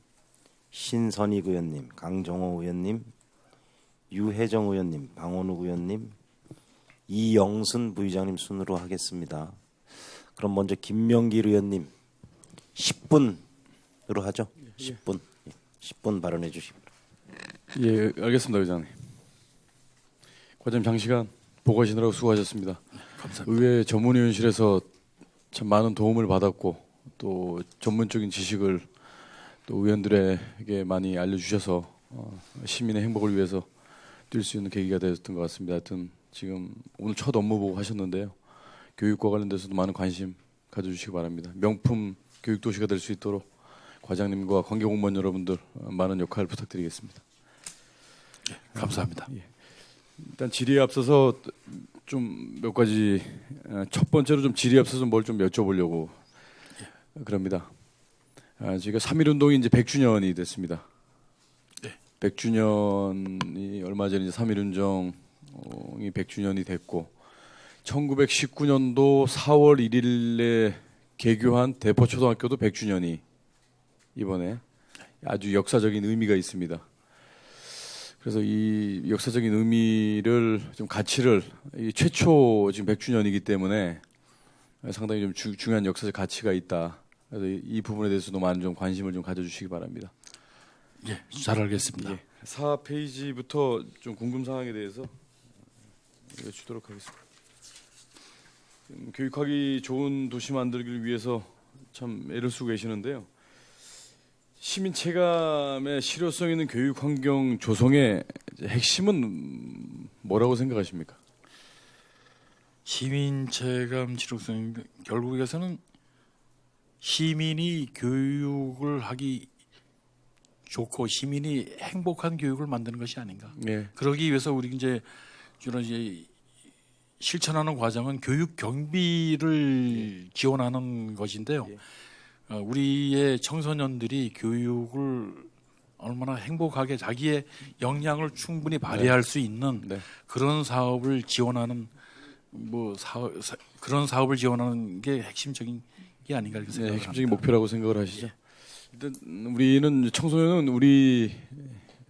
신선익 의원님, 강정호 의원님, 유혜정 의원님, 방원욱 의원님, 이영순 부의장님 순으로 하겠습니다. 그럼 먼저 김명길 의원님 10분으로 하죠. 10분. 10분 발언해 주시기 바랍니다. 예, 알겠습니다, 의장님. 과장님 장시간 보고하시느라고 수고하셨습니다. 감사합니다. 의회 전문위원실에서 참 많은 도움을 받았고 또 전문적인 지식을 또 의원들에게 많이 알려주셔서 시민의 행복을 위해서 뛸 수 있는 계기가 되었던 것 같습니다. 하여튼 지금 오늘 첫 업무 보고 하셨는데요. 교육과 관련돼서도 많은 관심 가져주시기 바랍니다. 명품 교육도시가 될 수 있도록 과장님과 관계 공무원 여러분들 많은 역할 부탁드리겠습니다. 감사합니다. 일단 질의에 앞서서 좀 몇 가지 첫 번째로 좀 질의에 앞서서 뭘 좀 여쭤보려고 그럽니다. 저희가 3.1 운동이 이제 100주년이 됐습니다. 100주년이 얼마 전에 3.1 운동이 100주년이 됐고 1919년도 4월 1일에 개교한 대포초등학교도 100주년이 이번에 아주 역사적인 의미가 있습니다. 그래서 이 역사적인 의미를 좀 가치를 이 최초 지금 100주년이기 때문에 상당히 좀 중요한 역사적 가치가 있다. 그래서 이 부분에 대해서도 많은 좀 관심을 좀 가져주시기 바랍니다. 예, 잘 알겠습니다. 4페이지부터 좀 궁금 사항에 대해서 여쭈도록 하겠습니다. 교육하기 좋은 도시 만들기를 위해서 참 애를 쓰고 계시는데요. 시민 체감의 실효성 있는 교육 환경 조성의 핵심은 뭐라고 생각하십니까? 시민 체감 지속성 결국에서는 시민이 교육을 하기 좋고 시민이 행복한 교육을 만드는 것이 아닌가. 네. 그러기 위해서 우리 이제 주로 이제 실천하는 과정은 교육 경비를 지원하는 것인데요. 우리의 청소년들이 교육을 얼마나 행복하게 자기의 역량을 충분히 발휘할 수 있는 그런 사업을 지원하는 그런 사업을 지원하는 게 핵심적인 게 아닌가 이렇게 생각합니다. 핵심적인 목표라고 생각을 하시죠. 일단 우리는 청소년은 우리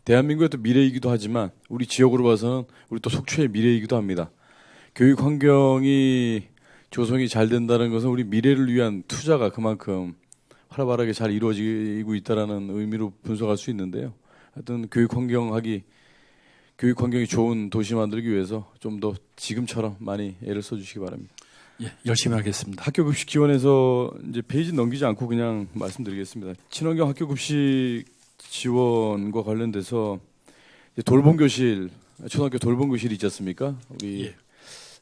대한민국의 또 미래이기도 하지만 우리 지역으로 봐서는 우리 또 속초의 미래이기도 합니다. 교육 환경이 조성이 잘 된다는 것은 우리 미래를 위한 투자가 그만큼 활발하게 잘 이루어지고 있다라는 의미로 분석할 수 있는데요. 하여튼 교육 환경이 좋은 도시 만들기 위해서 좀 더 지금처럼 많이 애를 써주시기 바랍니다. 예, 열심히 하겠습니다. 학교 급식 지원에서 이제 페이지 넘기지 않고 그냥 말씀드리겠습니다. 친환경 학교 급식 지원과 관련돼서 이제 돌봄 교실, 초등학교 돌봄 교실이 있지 않습니까? 우리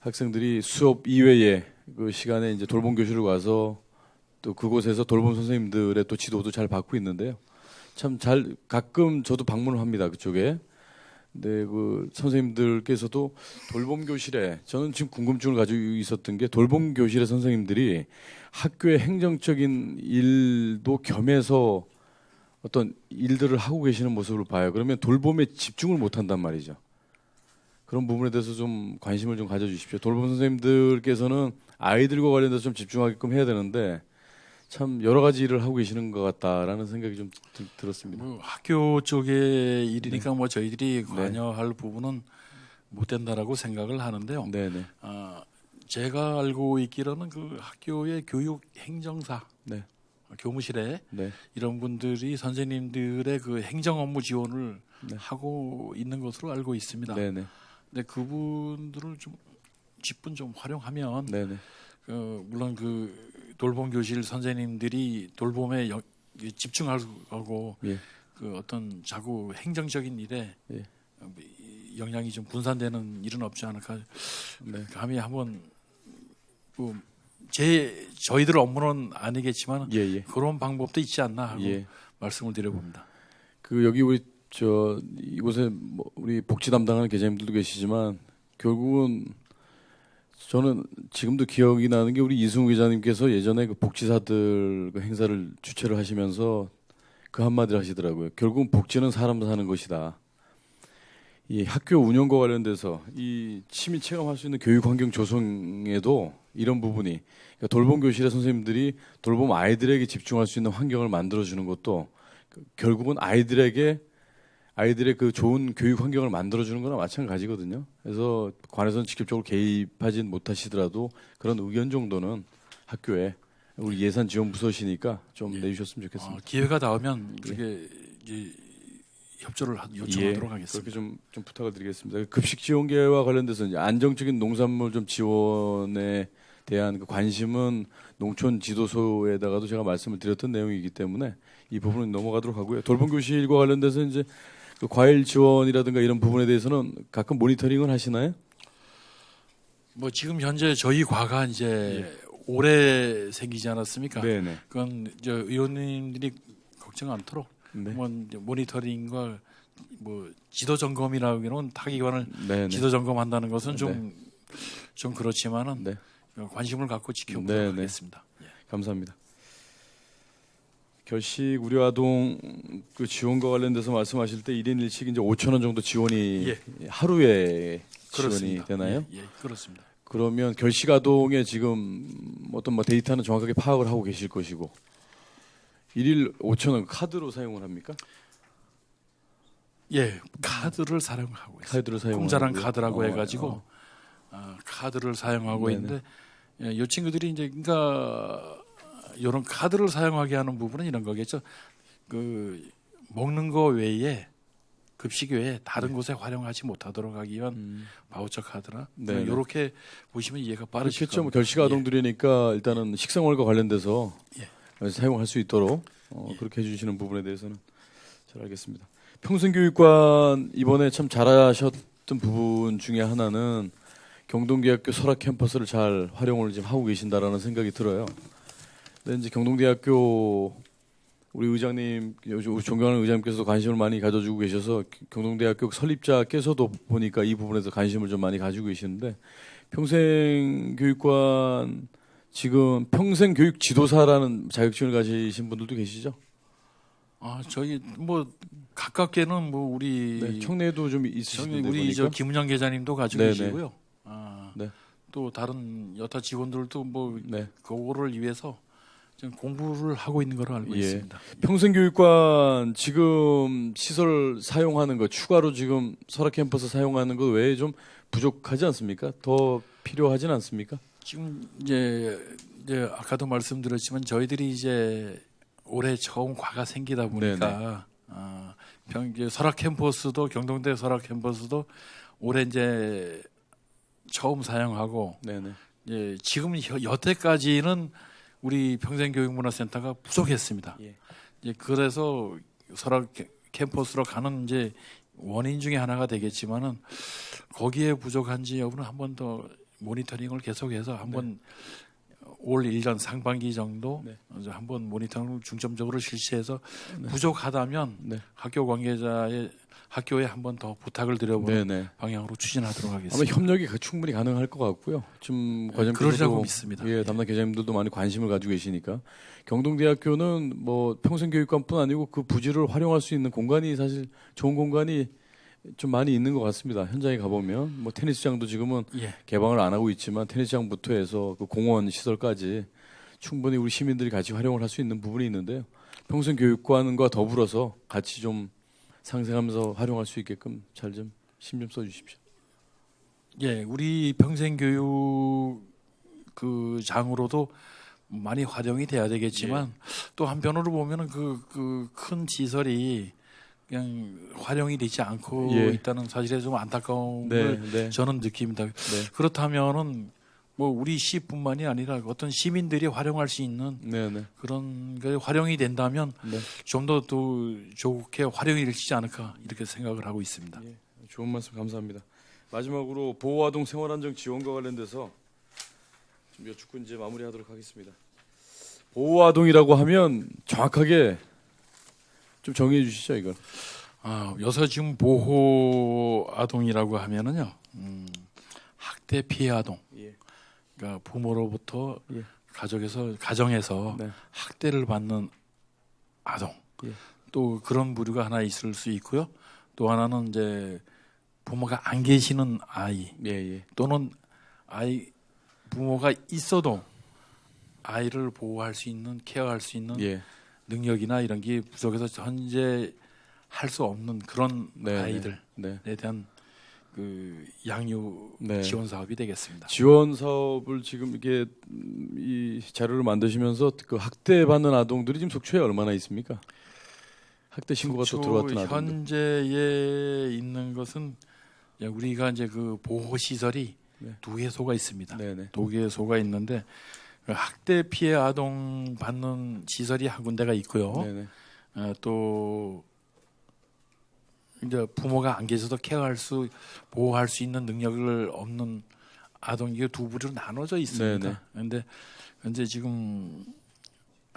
학생들이 수업 이외에 그 시간에 이제 돌봄 교실을 가서 또 그곳에서 돌봄 선생님들의 또 지도도 잘 받고 있는데요. 참 잘 가끔 저도 방문을 합니다. 그쪽에. 근데 그 선생님들께서도 돌봄 교실에 저는 지금 궁금증을 가지고 있었던 게 돌봄 교실의 선생님들이 학교의 행정적인 일도 겸해서 어떤 일들을 하고 계시는 모습을 봐요. 그러면 돌봄에 집중을 못 한단 말이죠. 그런 부분에 대해서 좀 관심을 좀 가져주십시오. 돌봄 선생님들께서는 아이들과 관련돼서 좀 집중하게끔 해야 되는데 참 여러 가지 일을 하고 계시는 것 같다라는 생각이 좀 들었습니다. 학교 쪽의 일이니까 뭐 저희들이 관여할 부분은 못 된다라고 생각을 하는데요. 네네. 제가 알고 있기로는 그 학교의 교육 행정사, 교무실에 이런 분들이 선생님들의 그 행정 업무 지원을 하고 있는 것으로 알고 있습니다. 네네. 근데 그분들을 좀 집분 좀 활용하면 물론 그 돌봄 교실 선생님들이 돌봄에 집중하고 그 어떤 자꾸 행정적인 일에 영향이 좀 분산되는 일은 없지 않을까. 감히 한번 저희들 업무는 아니겠지만 그런 방법도 있지 않나 하고 말씀을 드려봅니다. 그 여기 우리 이곳에 뭐 우리 복지 담당하는 계장님들도 계시지만 결국은 저는 지금도 기억이 나는 게 우리 이승우 기자님께서 예전에 그 복지사들 그 행사를 주최를 하시면서 그 한마디를 하시더라고요. 결국은 복지는 사람 사는 것이다. 이 학교 운영과 관련돼서 이 시민 체감할 수 있는 교육 환경 조성에도 이런 부분이 그러니까 돌봄 교실의 선생님들이 돌봄 아이들에게 집중할 수 있는 환경을 만들어주는 것도 결국은 아이들의 그 좋은 교육 환경을 만들어주는 거나 마찬가지거든요. 그래서 관에서는 직접적으로 개입하진 못하시더라도 그런 의견 정도는 학교에 우리 예산 지원 부서시니까 좀 내주셨으면 좋겠습니다. 기회가 닿으면 그게 이제 협조를 요청하도록 하겠습니다. 그렇게 좀 부탁을 드리겠습니다. 급식 지원계와 관련돼서 이제 안정적인 농산물 좀 지원에 대한 그 관심은 농촌 지도소에다가도 제가 말씀을 드렸던 내용이기 때문에 이 부분은 넘어가도록 하고요. 돌봄 교실과 관련돼서 이제 그 과일 지원이라든가 이런 부분에 대해서는 가끔 모니터링을 하시나요? 뭐 지금 현재 저희 과가 이제 올해 생기지 않았습니까? 네네. 그건 의원님들이 걱정 않도록 네. 한번 이제 모니터링과 뭐 지도 점검이라고는 타기관을 네, 네. 지도 점검한다는 것은 좀 그렇지만은 네. 관심을 갖고 지켜보도록 네, 네. 하겠습니다. 예. 감사합니다. 결식 우려 아동 그 지원과 관련돼서 말씀하실 때 1인 1식 이제 5천 원 정도 지원이 예. 하루에 지원이 그렇습니다. 되나요? 예, 그렇습니다. 그러면 결식 아동의 지금 어떤 뭐 데이터는 정확하게 파악을 하고 계실 것이고 1일 5천 원 카드로 사용을 합니까? 예, 카드를 사용하고 있습니다. 카드를 사용하고 공자랑 카드라고 해가지고 카드를 사용하고 네네. 있는데 예, 이 친구들이 이제 그러니까 이런 카드를 사용하게 하는 부분은 이런 거겠죠. 그 먹는 거 외에 급식 외에 다른 곳에 활용하지 못하도록 하기 위한 바우처 카드나 네네. 이렇게 보시면 이해가 빠르실 그렇겠죠. 뭐 겁니다. 결식 아동들이니까 일단은 식생활과 관련돼서 사용할 수 있도록 그렇게 해주시는 부분에 대해서는 잘 알겠습니다. 평생교육관 이번에 참 잘하셨던 부분 중에 하나는 경동대학교 설악 캠퍼스를 잘 활용을 지금 하고 계신다라는 생각이 들어요. 근데 이제 경동대학교 우리 의장님, 우리 존경하는 의장님께서도 관심을 많이 가져주고 계셔서 경동대학교 설립자께서도 보니까 이 부분에서 관심을 좀 많이 가지고 계시는데 평생교육관 지금 평생교육 지도사라는 자격증을 가지신 분들도 계시죠? 저희 뭐 가깝게는 뭐 우리 네, 청내에도 좀 있으신데 우리 보니까. 저 김은영 계장님도 가지고 네네. 계시고요. 네. 또 다른 여타 직원들도 뭐 네. 그거를 위해서 지금 공부를 하고 있는 걸로 알고 예. 있습니다. 평생교육관 지금 시설 사용하는 거 추가로 지금 설악 캠퍼스 사용하는 거 외에 좀 부족하지 않습니까? 더 필요하진 않습니까? 지금 이제 아까도 말씀드렸지만 저희들이 이제 올해 처음 과가 생기다 보니까 이제 설악 캠퍼스도 경동대 설악 캠퍼스도 올해 이제 처음 사용하고 네네. 예, 지금 여태까지는 우리 평생교육문화센터가 부족했습니다. 예. 이제 그래서 설악 캠퍼스로 가는 이제 원인 중에 하나가 되겠지만은 거기에 부족한지 여부는 한 번 더 모니터링을 계속해서 한번 올 1년 상반기 정도 한번 모니터링을 중점적으로 실시해서 부족하다면 학교 관계자의 학교에 한번 더 부탁을 드려보는 네네. 방향으로 추진하도록 아마 하겠습니다. 협력이 충분히 가능할 것 같고요. 지금 그러리라고 과장님께서도 믿습니다. 예, 담당 계장님들도 많이 관심을 가지고 계시니까 경동대학교는 뭐 평생교육관뿐 아니고 그 부지를 활용할 수 있는 공간이 사실 좋은 공간이 좀 많이 있는 것 같습니다. 현장에 가보면 뭐 테니스장도 지금은 예. 개방을 안 하고 있지만 테니스장부터 해서 그 공원 시설까지 충분히 우리 시민들이 같이 활용을 할 수 있는 부분이 있는데요. 평생교육관과 더불어서 같이 좀 상생하면서 활용할 수 있게끔 잘 좀 신경 써주십시오. 예, 우리 평생교육 그 장으로도 많이 활용이 돼야 되겠지만 또 한편으로 보면은 그 큰 시설이 그냥 활용이 되지 않고 예. 있다는 사실에 좀 안타까움을 저는 느낍니다. 그렇다면은 뭐 우리 시뿐만이 아니라 어떤 시민들이 활용할 수 있는 그런 게 활용이 된다면 좀 더 좋게 활용이 되지 않을까 이렇게 생각을 하고 있습니다. 예, 좋은 말씀 감사합니다. 마지막으로 보호아동 생활안정 지원과 관련돼서 좀 여쭙고 이제 마무리하도록 하겠습니다. 보호아동이라고 하면 정확하게 좀 정의해 주시죠, 이걸. 여기서 지금 보호 아동이라고 하면은요, 학대 피해 아동. 예. 그러니까 부모로부터 예. 가정에서 학대를 받는 아동. 예. 또 그런 부류가 하나 있을 수 있고요. 또 하나는 이제 부모가 안 계시는 아이. 또는 부모가 있어도 아이를 보호할 수 있는, 케어할 수 있는 능력이나 이런 게 부족해서 현재 할 수 없는 그런 아이들에 대한 그 양육 지원 사업이 되겠습니다. 지원 사업을 지금 이게 이 자료를 만드시면서 그 학대받는 아동들이 지금 속초에 얼마나 있습니까? 학대 신고가 또 들어왔던 아동들. 현재에 있는 것은 우리가 이제 그 보호 시설이 2개소가 있습니다. 2개소가 있는데 학대 피해 아동 받는 시설이 한 군데가 있고요. 또 이제 부모가 안 계셔도 보호할 수 있는 능력을 없는 아동이 두 부류로 나눠져 있습니다. 그런데 현재 지금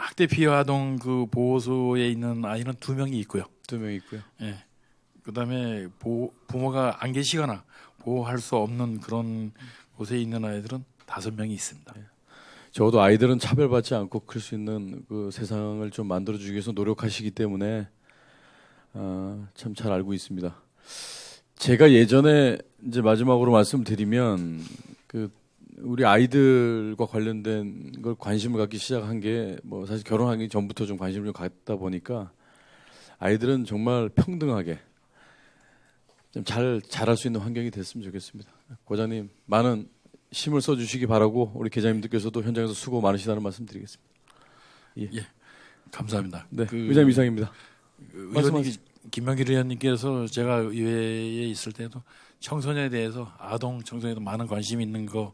학대 피해 아동 그 보호소에 있는 아이는 2명이 있고요. 2명 있고요. 예. 그다음에 부모가 안 계시거나 보호할 수 없는 그런 곳에 있는 아이들은 5명이 있습니다. 적어도 아이들은 차별받지 않고 클 수 있는 그 세상을 좀 만들어주기 위해서 노력하시기 때문에 참 잘 알고 있습니다. 제가 예전에 이제 마지막으로 말씀드리면 그 우리 아이들과 관련된 걸 관심을 갖기 시작한 게 뭐 사실 결혼하기 전부터 좀 관심을 좀 갖다 보니까 아이들은 정말 평등하게 좀 잘 자랄 수 있는 환경이 됐으면 좋겠습니다. 고장님 많은 힘을 써주시기 바라고 우리 계장님들께서도 현장에서 수고 많으시다는 말씀드리겠습니다. 예, 감사합니다. 네, 의장님 이상입니다. 의원님 김명길 의원님께서 제가 의회에 있을 때도 청소년에 대해서 아동 청소년에도 많은 관심이 있는 거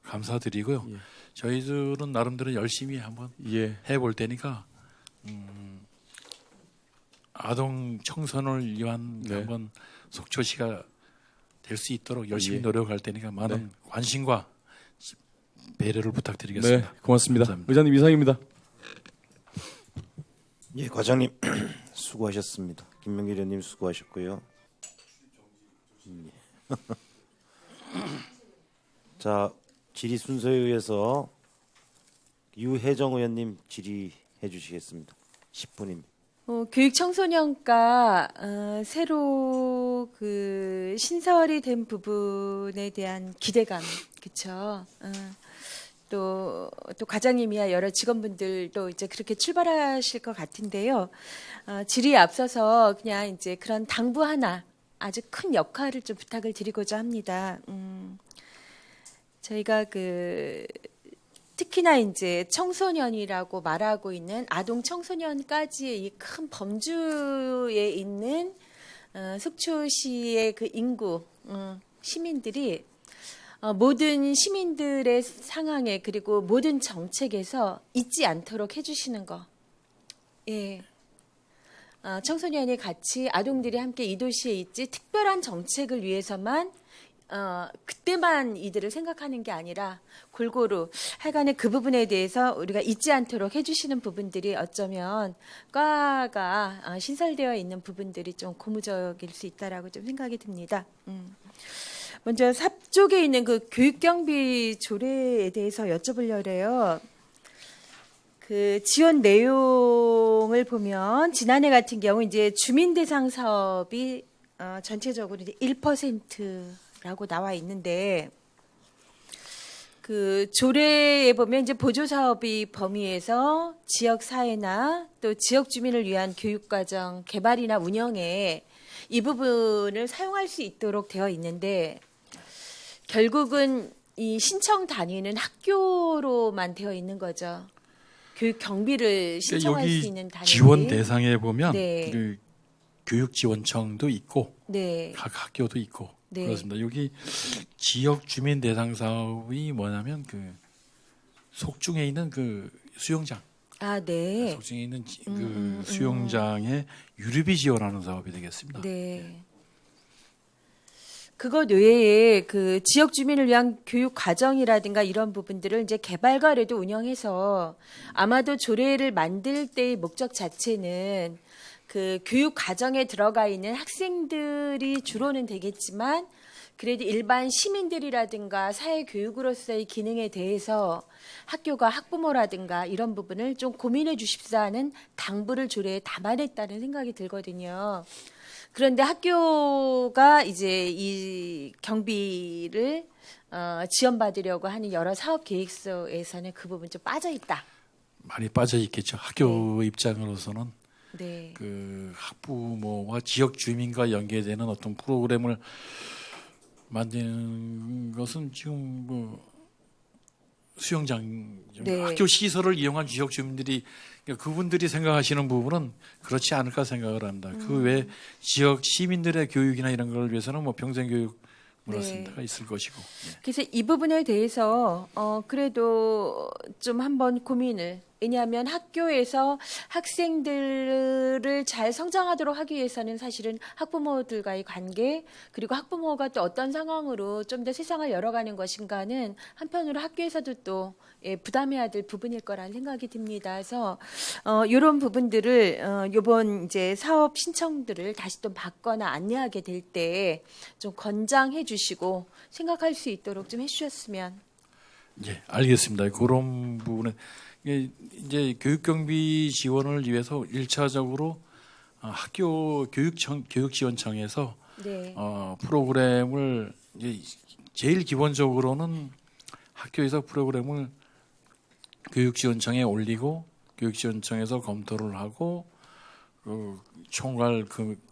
감사드리고요. 예. 저희들은 나름대로 열심히 한번 예, 해볼 테니까 아동 청소년을 위한 네. 한번 속초시가 될 수 있도록 열심히 예. 노력할 테니까 많은 네. 관심과 배려를 부탁드리겠습니다. 네, 고맙습니다. 감사합니다. 의장님 이상입니다. 예, 과장님 수고하셨습니다. 김명길 의원님 수고하셨고요. 자, 질의 순서에 의해서 유혜정 의원님 질의해 주시겠습니다. 10분입니다. 교육 청소년과 새로 그 신설이 된 부분에 대한 기대감, 그렇죠. 또 과장님이야 여러 직원분들도 이제 그렇게 출발하실 것 같은데요. 질의에 앞서서 그냥 이제 그런 당부 하나 아주 큰 역할을 좀 부탁을 드리고자 합니다. 저희가 그 특히나 이제 청소년이라고 말하고 있는 아동 청소년까지의 이 큰 범주에 있는 속초시의 그 인구 시민들이 모든 시민들의 상황에 그리고 모든 정책에서 잊지 않도록 해주시는 거. 예. 청소년이 같이 아동들이 함께 이 도시에 있지 특별한 정책을 위해서만 그때만 이들을 생각하는 게 아니라 골고루 하여간에 그 부분에 대해서 우리가 잊지 않도록 해주시는 부분들이 어쩌면 과가 신설되어 있는 부분들이 좀 고무적일 수 있다라고 좀 생각이 듭니다. 먼저 삽 쪽에 있는 그 교육경비 조례에 대해서 여쭤보려고 해요. 그 지원 내용을 보면 지난해 같은 경우 이제 주민 대상 사업이 전체적으로 이제 1%라고 나와 있는데 그 조례에 보면 이제 보조 사업이 범위에서 지역 사회나 또 지역 주민을 위한 교육 과정 개발이나 운영에 이 부분을 사용할 수 있도록 되어 있는데 결국은 이 신청 단위는 학교로만 되어 있는 거죠. 교육 경비를 신청할 여기 수 있는 단위. 지원 대상에 보면 네. 그 교육지원청도 있고 네. 각 학교도 있고 네. 그렇습니다. 여기 지역 주민 대상 사업이 뭐냐면 그 속중에 있는 그 수영장, 아, 네. 속중에 있는 그 수영장에 유류비 지원하는 사업이 되겠습니다. 네. 그것 외에 그 지역 주민을 위한 교육 과정이라든가 이런 부분들을 이제 개발과로도 운영해서 아마도 조례를 만들 때의 목적 자체는 그 교육 과정에 들어가 있는 학생들이 주로는 되겠지만 그래도 일반 시민들이라든가 사회 교육으로서의 기능에 대해서 학교가 학부모라든가 이런 부분을 좀 고민해 주십사 하는 당부를 조례에 담아냈다는 생각이 들거든요. 그런데 학교가 이제 이 경비를 지원받으려고 하는 여러 사업 계획서에서는 그 부분 좀 빠져 있다. 많이 빠져 있겠죠. 학교 입장으로서는 네. 그 학부모와 지역 주민과 연계되는 어떤 프로그램을 만드는 것은 지금 뭐 수영장 네. 학교 시설을 이용한 지역 주민들이 그러니까 그분들이 생각하시는 부분은 그렇지 않을까 생각을 합니다. 그 외 지역 시민들의 교육이나 이런 걸 위해서는 뭐 평생교육 문화센터가 있을 것이고. 예. 그래서 이 부분에 대해서 그래도 좀 한번 고민을 왜냐하면 학교에서 학생들을 잘 성장하도록 하기 위해서는 사실은 학부모들과의 관계 그리고 학부모가 또 어떤 상황으로 좀 더 세상을 열어가는 것인가는 한편으로 학교에서도 또 부담해야 될 부분일 거라는 생각이 듭니다. 그래서 이런 부분들을 이번 이제 사업 신청들을 다시 또 받거나 안내하게 될 때 좀 권장해 주시고 생각할 수 있도록 좀 해주셨으면. 예, 알겠습니다. 그런 부분은 이제 교육경비 지원을 위해서 1차적으로 학교 교육지원청에서 네. 프로그램을 이제 제일 기본적으로는 학교에서 프로그램을 교육지원청에 올리고 교육지원청에서 검토를 하고 총괄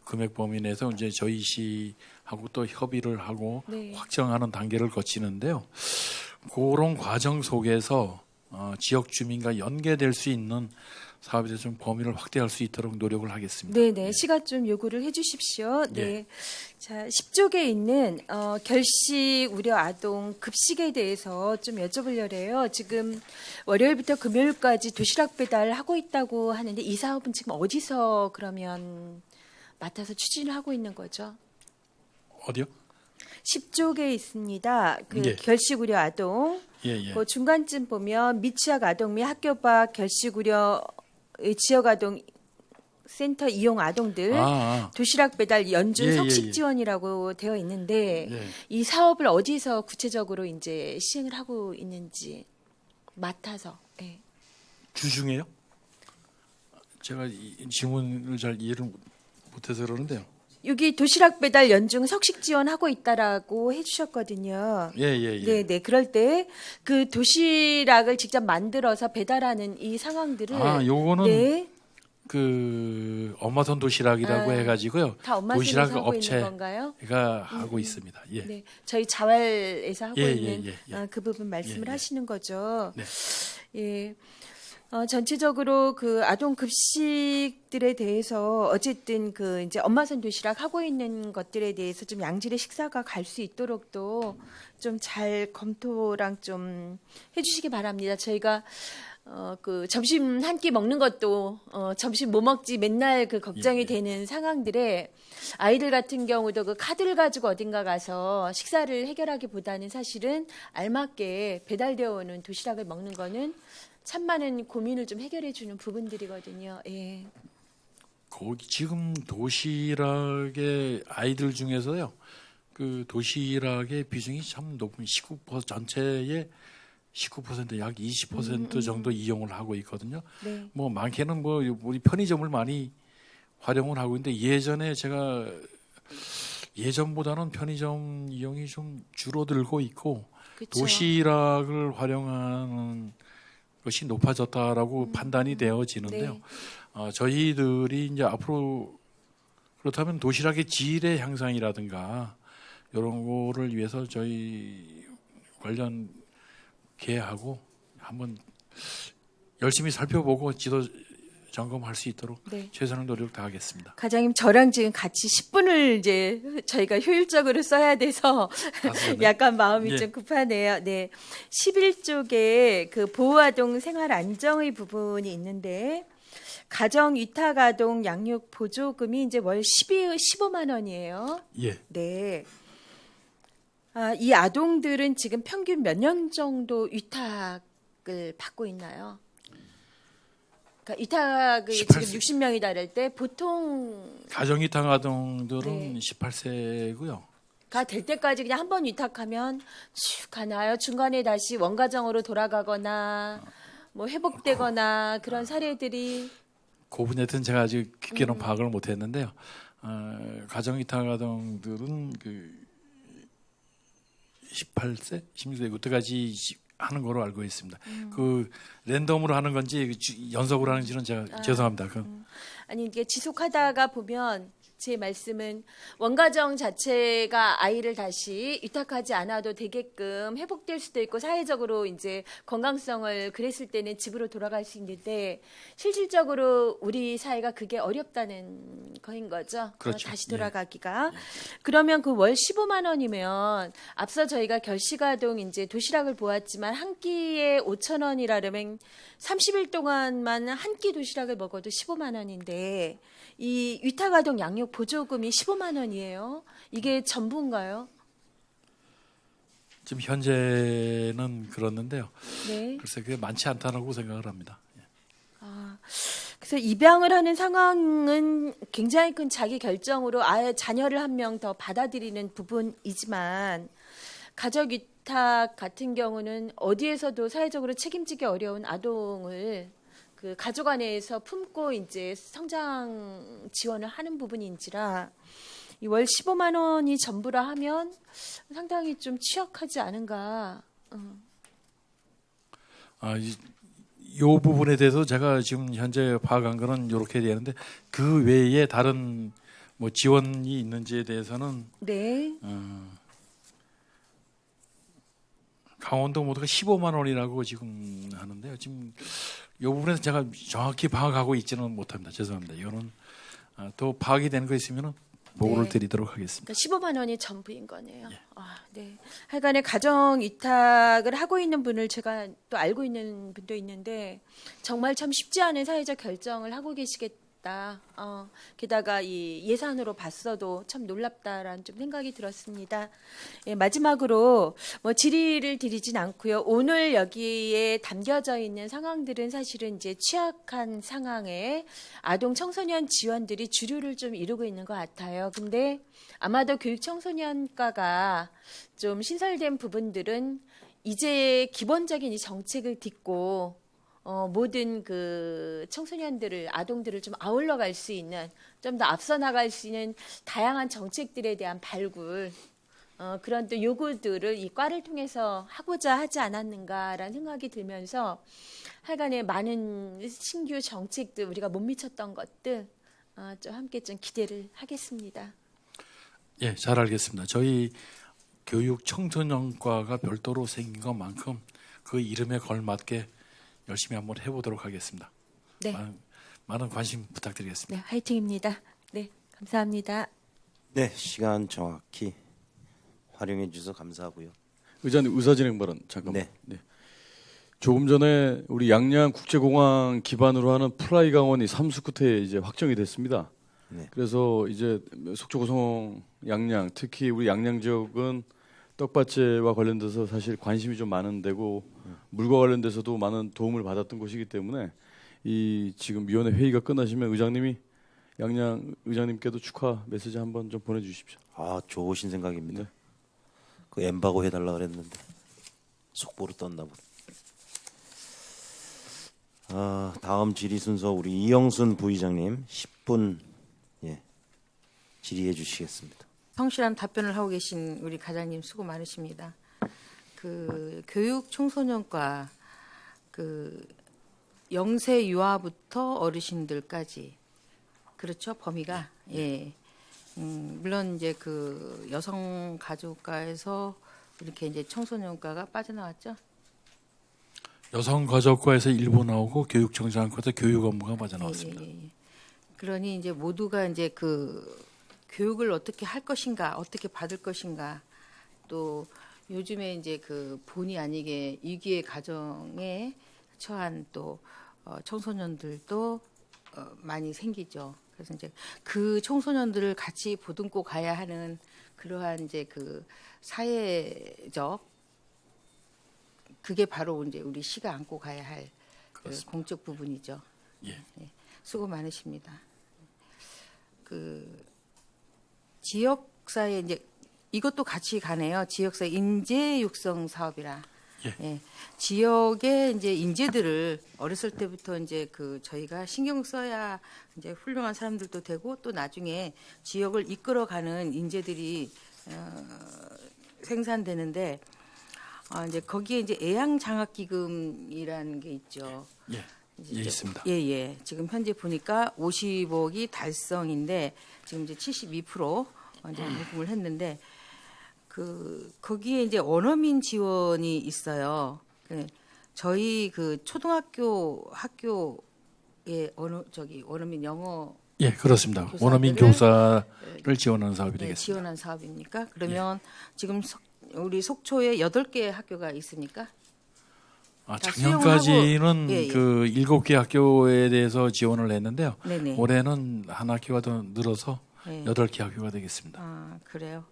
금액 범위 내에서 이제 저희 시하고 또 협의를 하고 네. 확정하는 단계를 거치는데요. 그런 과정 속에서 지역 주민과 연계될 수 있는 사업에 대해서 좀 범위를 확대할 수 있도록 노력을 하겠습니다. 네네. 시간 좀 요구를 해주십시오. 네. 예. 자, 10쪽에 있는 결식 우려 아동 급식에 대해서 좀 여쭤보려고 해요. 지금 월요일부터 금요일까지 도시락 배달하고 있다고 하는데 이 사업은 지금 어디서 그러면 맡아서 추진을 하고 있는 거죠? 어디요? 10쪽에 있습니다. 그 예. 결식 우려 아동. 예. 그 중간쯤 보면 미취학 아동 및 학교 밖 결식 우려 지역 아동 센터 이용 아동들 도시락 배달 연중 예, 석식 예. 지원이라고 되어 있는데 예. 이 사업을 어디서 구체적으로 이제 시행을 하고 있는지 맡아서. 예. 주중에요? 제가 이 질문을 잘 이해를 못해서 그러는데요. 여기 도시락 배달 연중 석식 지원하고 있다라고 해주셨거든요. 예. 네. 그럴 때 그 도시락을 직접 만들어서 배달하는 이 상황들을 요거는 네, 그 엄마손 도시락이라고 해가지고요. 다 엄마 도시락 손에서 하고 있는 업체가 건가요? 하고 있습니다. 예. 네, 저희 자활에서 하고 예, 있는 예. 그 부분 말씀을 예. 하시는 거죠. 네. 예. 전체적으로 그 아동 급식들에 대해서 어쨌든 그 이제 엄마손 도시락 하고 있는 것들에 대해서 좀 양질의 식사가 갈 수 있도록도 좀 잘 검토랑 좀 해주시기 바랍니다. 저희가 그 점심 한 끼 먹는 것도 점심 뭐 먹지 맨날 그 걱정이 예. 되는 상황들에 아이들 같은 경우도 그 카드를 가지고 어딘가 가서 식사를 해결하기보다는 사실은 알맞게 배달되어 오는 도시락을 먹는 거는 참 많은 고민을 좀 해결해 주는 부분들이거든요. 예. 거기 지금 도시락의 아이들 중에서요. 그 도시락의 비중이 참 높은 19% 전체의 19% 약 20% 정도 이용을 하고 있거든요. 네. 뭐 많게는 뭐 우리 편의점을 많이 활용을 하고 있는데 예전에 제가 예전보다는 편의점 이용이 좀 줄어들고 있고 그쵸. 도시락을 활용하는 것이 높아졌다라고 판단이 되어지는데요. 네. 저희들이 이제 앞으로 그렇다면 도시락의 질의 향상이라든가 이런 거를 위해서 저희 관련 계획하고 한번 열심히 살펴보고 지도 점검할 수 있도록 네. 최선의 노력 다하겠습니다. 과장님 저랑 지금 같이 10분을 이제 저희가 효율적으로 써야 돼서 맞습니다. 약간 마음이 예. 좀 급하네요. 네. 11쪽에 그 보호아동 생활 안정의 부분이 있는데 가정 위탁 아동 양육 보조금이 이제 월 15만 원이에요. 예. 네. 이 아동들은 지금 평균 몇 년 정도 위탁을 받고 있나요? 그러니까 위탁을 18 지금 60명이 다를 때 보통 가정위탁 아동들은 네. 18세고요. 가 될 때까지 그냥 한 번 위탁하면 쭉 가나요? 중간에 다시 원가정으로 돌아가거나 뭐 회복되거나 그런 사례들이 그 부분에 대해서는 제가 아직 깊게는 파악을 못했는데요. 가정위탁 아동들은 그 18세, 16세 그때까지 하는 거로 알고 있습니다. 그 랜덤으로 하는 건지 연속으로 하는지는 제가 죄송합니다. 아니 이게 지속하다가 보면 제 말씀은 원가정 자체가 아이를 다시 위탁하지 않아도 되게끔 회복될 수도 있고 사회적으로 이제 건강성을 그랬을 때는 집으로 돌아갈 수 있는데 실질적으로 우리 사회가 그게 어렵다는 거인 거죠. 그렇죠. 다시 돌아가기가. 그러면 그 월 15만 원이면 앞서 저희가 결식아동 이제 도시락을 보았지만 한 끼에 5천 원이라면 30일 동안만 한 끼 도시락을 먹어도 15만 원인데 이 위탁아동 양육 보조금이 15만 원이에요. 이게 전부인가요? 지금 현재는 그렇는데요. 네. 글쎄 그게 많지 않다고 생각을 합니다. 그래서 입양을 하는 상황은 굉장히 큰 자기 결정으로 아예 자녀를 한 명 더 받아들이는 부분이지만 가족 위탁 같은 경우는 어디에서도 사회적으로 책임지기 어려운 아동을 그 가족 안에서 품고 이제 성장 지원을 하는 부분인지라 이 월 15만 원이 전부라 하면 상당히 좀 취약하지 않은가. 이 부분에 대해서 제가 지금 현재 파악한 거는 이렇게 되는데 그 외에 다른 뭐 지원이 있는지에 대해서는 네. 강원도 모두가 15만 원이라고 지금 하는데요. 지금 이 부분에서 제가 정확히 파악하고 있지는 못합니다. 죄송합니다. 이거는 또 파악이 되는 거 있으면 보고를 네. 드리도록 하겠습니다. 그러니까 15만 원이 전부인 거네요. 네. 하여간에 가정 위탁을 하고 있는 분을 제가 또 알고 있는 분도 있는데 정말 참 쉽지 않은 사회적 결정을 하고 계시겠다. 게다가 이 예산으로 봤어도 참 놀랍다라는 좀 생각이 들었습니다. 예, 마지막으로 뭐 질의를 드리진 않고요. 오늘 여기에 담겨져 있는 상황들은 사실은 이제 취약한 상황에 아동 청소년 지원들이 주류를 좀 이루고 있는 것 같아요. 근데 아마도 교육청소년과가 좀 신설된 부분들은 이제 기본적인 이 정책을 딛고 모든 그 청소년들을 아동들을 좀 아울러 갈 수 있는 좀 더 앞서 나갈 수 있는 다양한 정책들에 대한 발굴 그런 또 요구들을 이 과를 통해서 하고자 하지 않았는가라는 생각이 들면서 하여간에 많은 신규 정책들 우리가 못 미쳤던 것들 좀 함께 좀 기대를 하겠습니다. 예, 잘 알겠습니다. 저희 교육 청소년과가 별도로 생긴 것만큼 그 이름에 걸맞게 열심히 한번 해보도록 하겠습니다. 네, 많은 관심 부탁드리겠습니다. 네, 화이팅입니다. 네, 감사합니다. 네, 시간 정확히 활용해 주셔서 감사하고요. 의장님 의사진행 발언 잠깐만. 네. 조금 전에 우리 양양 국제공항 기반으로 하는 플라이 강원이 삼수 끝에 이제 확정이 됐습니다. 네. 그래서 이제 속초 고성 양양 특히 우리 양양 지역은 떡밭제와 관련돼서 사실 관심이 좀 많은 데고 물과 관련돼서도 많은 도움을 받았던 곳이기 때문에 이 지금 위원회 회의가 끝나시면 의장님이 양양 의장님께도 축하 메시지 한번 좀 보내주십시오. 좋으신 생각입니다. 네. 그 엠바고 해달라 그랬는데 속보로 떴나 보네. 다음 질의 순서 우리 이영순 부의장님 10분 질의해 주시겠습니다. 성실한 답변을 하고 계신 우리 과장님 수고 많으십니다. 그 교육 청소년과 그 영세 유아부터 어르신들까지 그렇죠 범위가 예 물론 이제 그 여성가족과에서 이렇게 이제 청소년과가 빠져나왔죠. 여성가족과에서 일부 나오고 교육청소년과에서 교육 업무가 빠져나왔습니다. 예. 그러니 이제 모두가 이제 그 교육을 어떻게 할 것인가, 어떻게 받을 것인가, 또 요즘에 이제 그 본의 아니게 위기의 가정에 처한 또 청소년들도 많이 생기죠. 그래서 이제 그 청소년들을 같이 보듬고 가야 하는 그러한 이제 그 사회적 그게 바로 이제 우리 시가 안고 가야 할 그 공적 부분이죠. 예. 수고 많으십니다. 그 지역사회 이제 이것도 같이 가네요. 지역사회 인재 육성 사업이라. 예. 지역의 이제 인재들을 어렸을 때부터 이제 그 저희가 신경 써야 이제 훌륭한 사람들도 되고 또 나중에 지역을 이끌어가는 인재들이 생산되는데 이제 거기에 이제 애양 장학 기금이라는 게 있죠. 예. 예, 있습니다. 예. 지금 현재 보니까 50억이 달성인데 지금 이제 72% 이제 모금을 했는데 거기에 이제 원어민 지원이 있어요. 저희 그 초등학교 학교에 원어민 영어 예, 그렇습니다. 교사들을- 원어민 교사를 지원하는 사업이 되겠습니다. 지원한 사업입니까? 그러면 지금 우리 속초에 8개 학교가 있습니까? 다 작년까지는 수용하고- 예. 그 7개 학교에 대해서 지원을 했는데요. 네네. 올해는 한 학교가 더 늘어서 예. 8개 학교가 되겠습니다. 아, 그래요.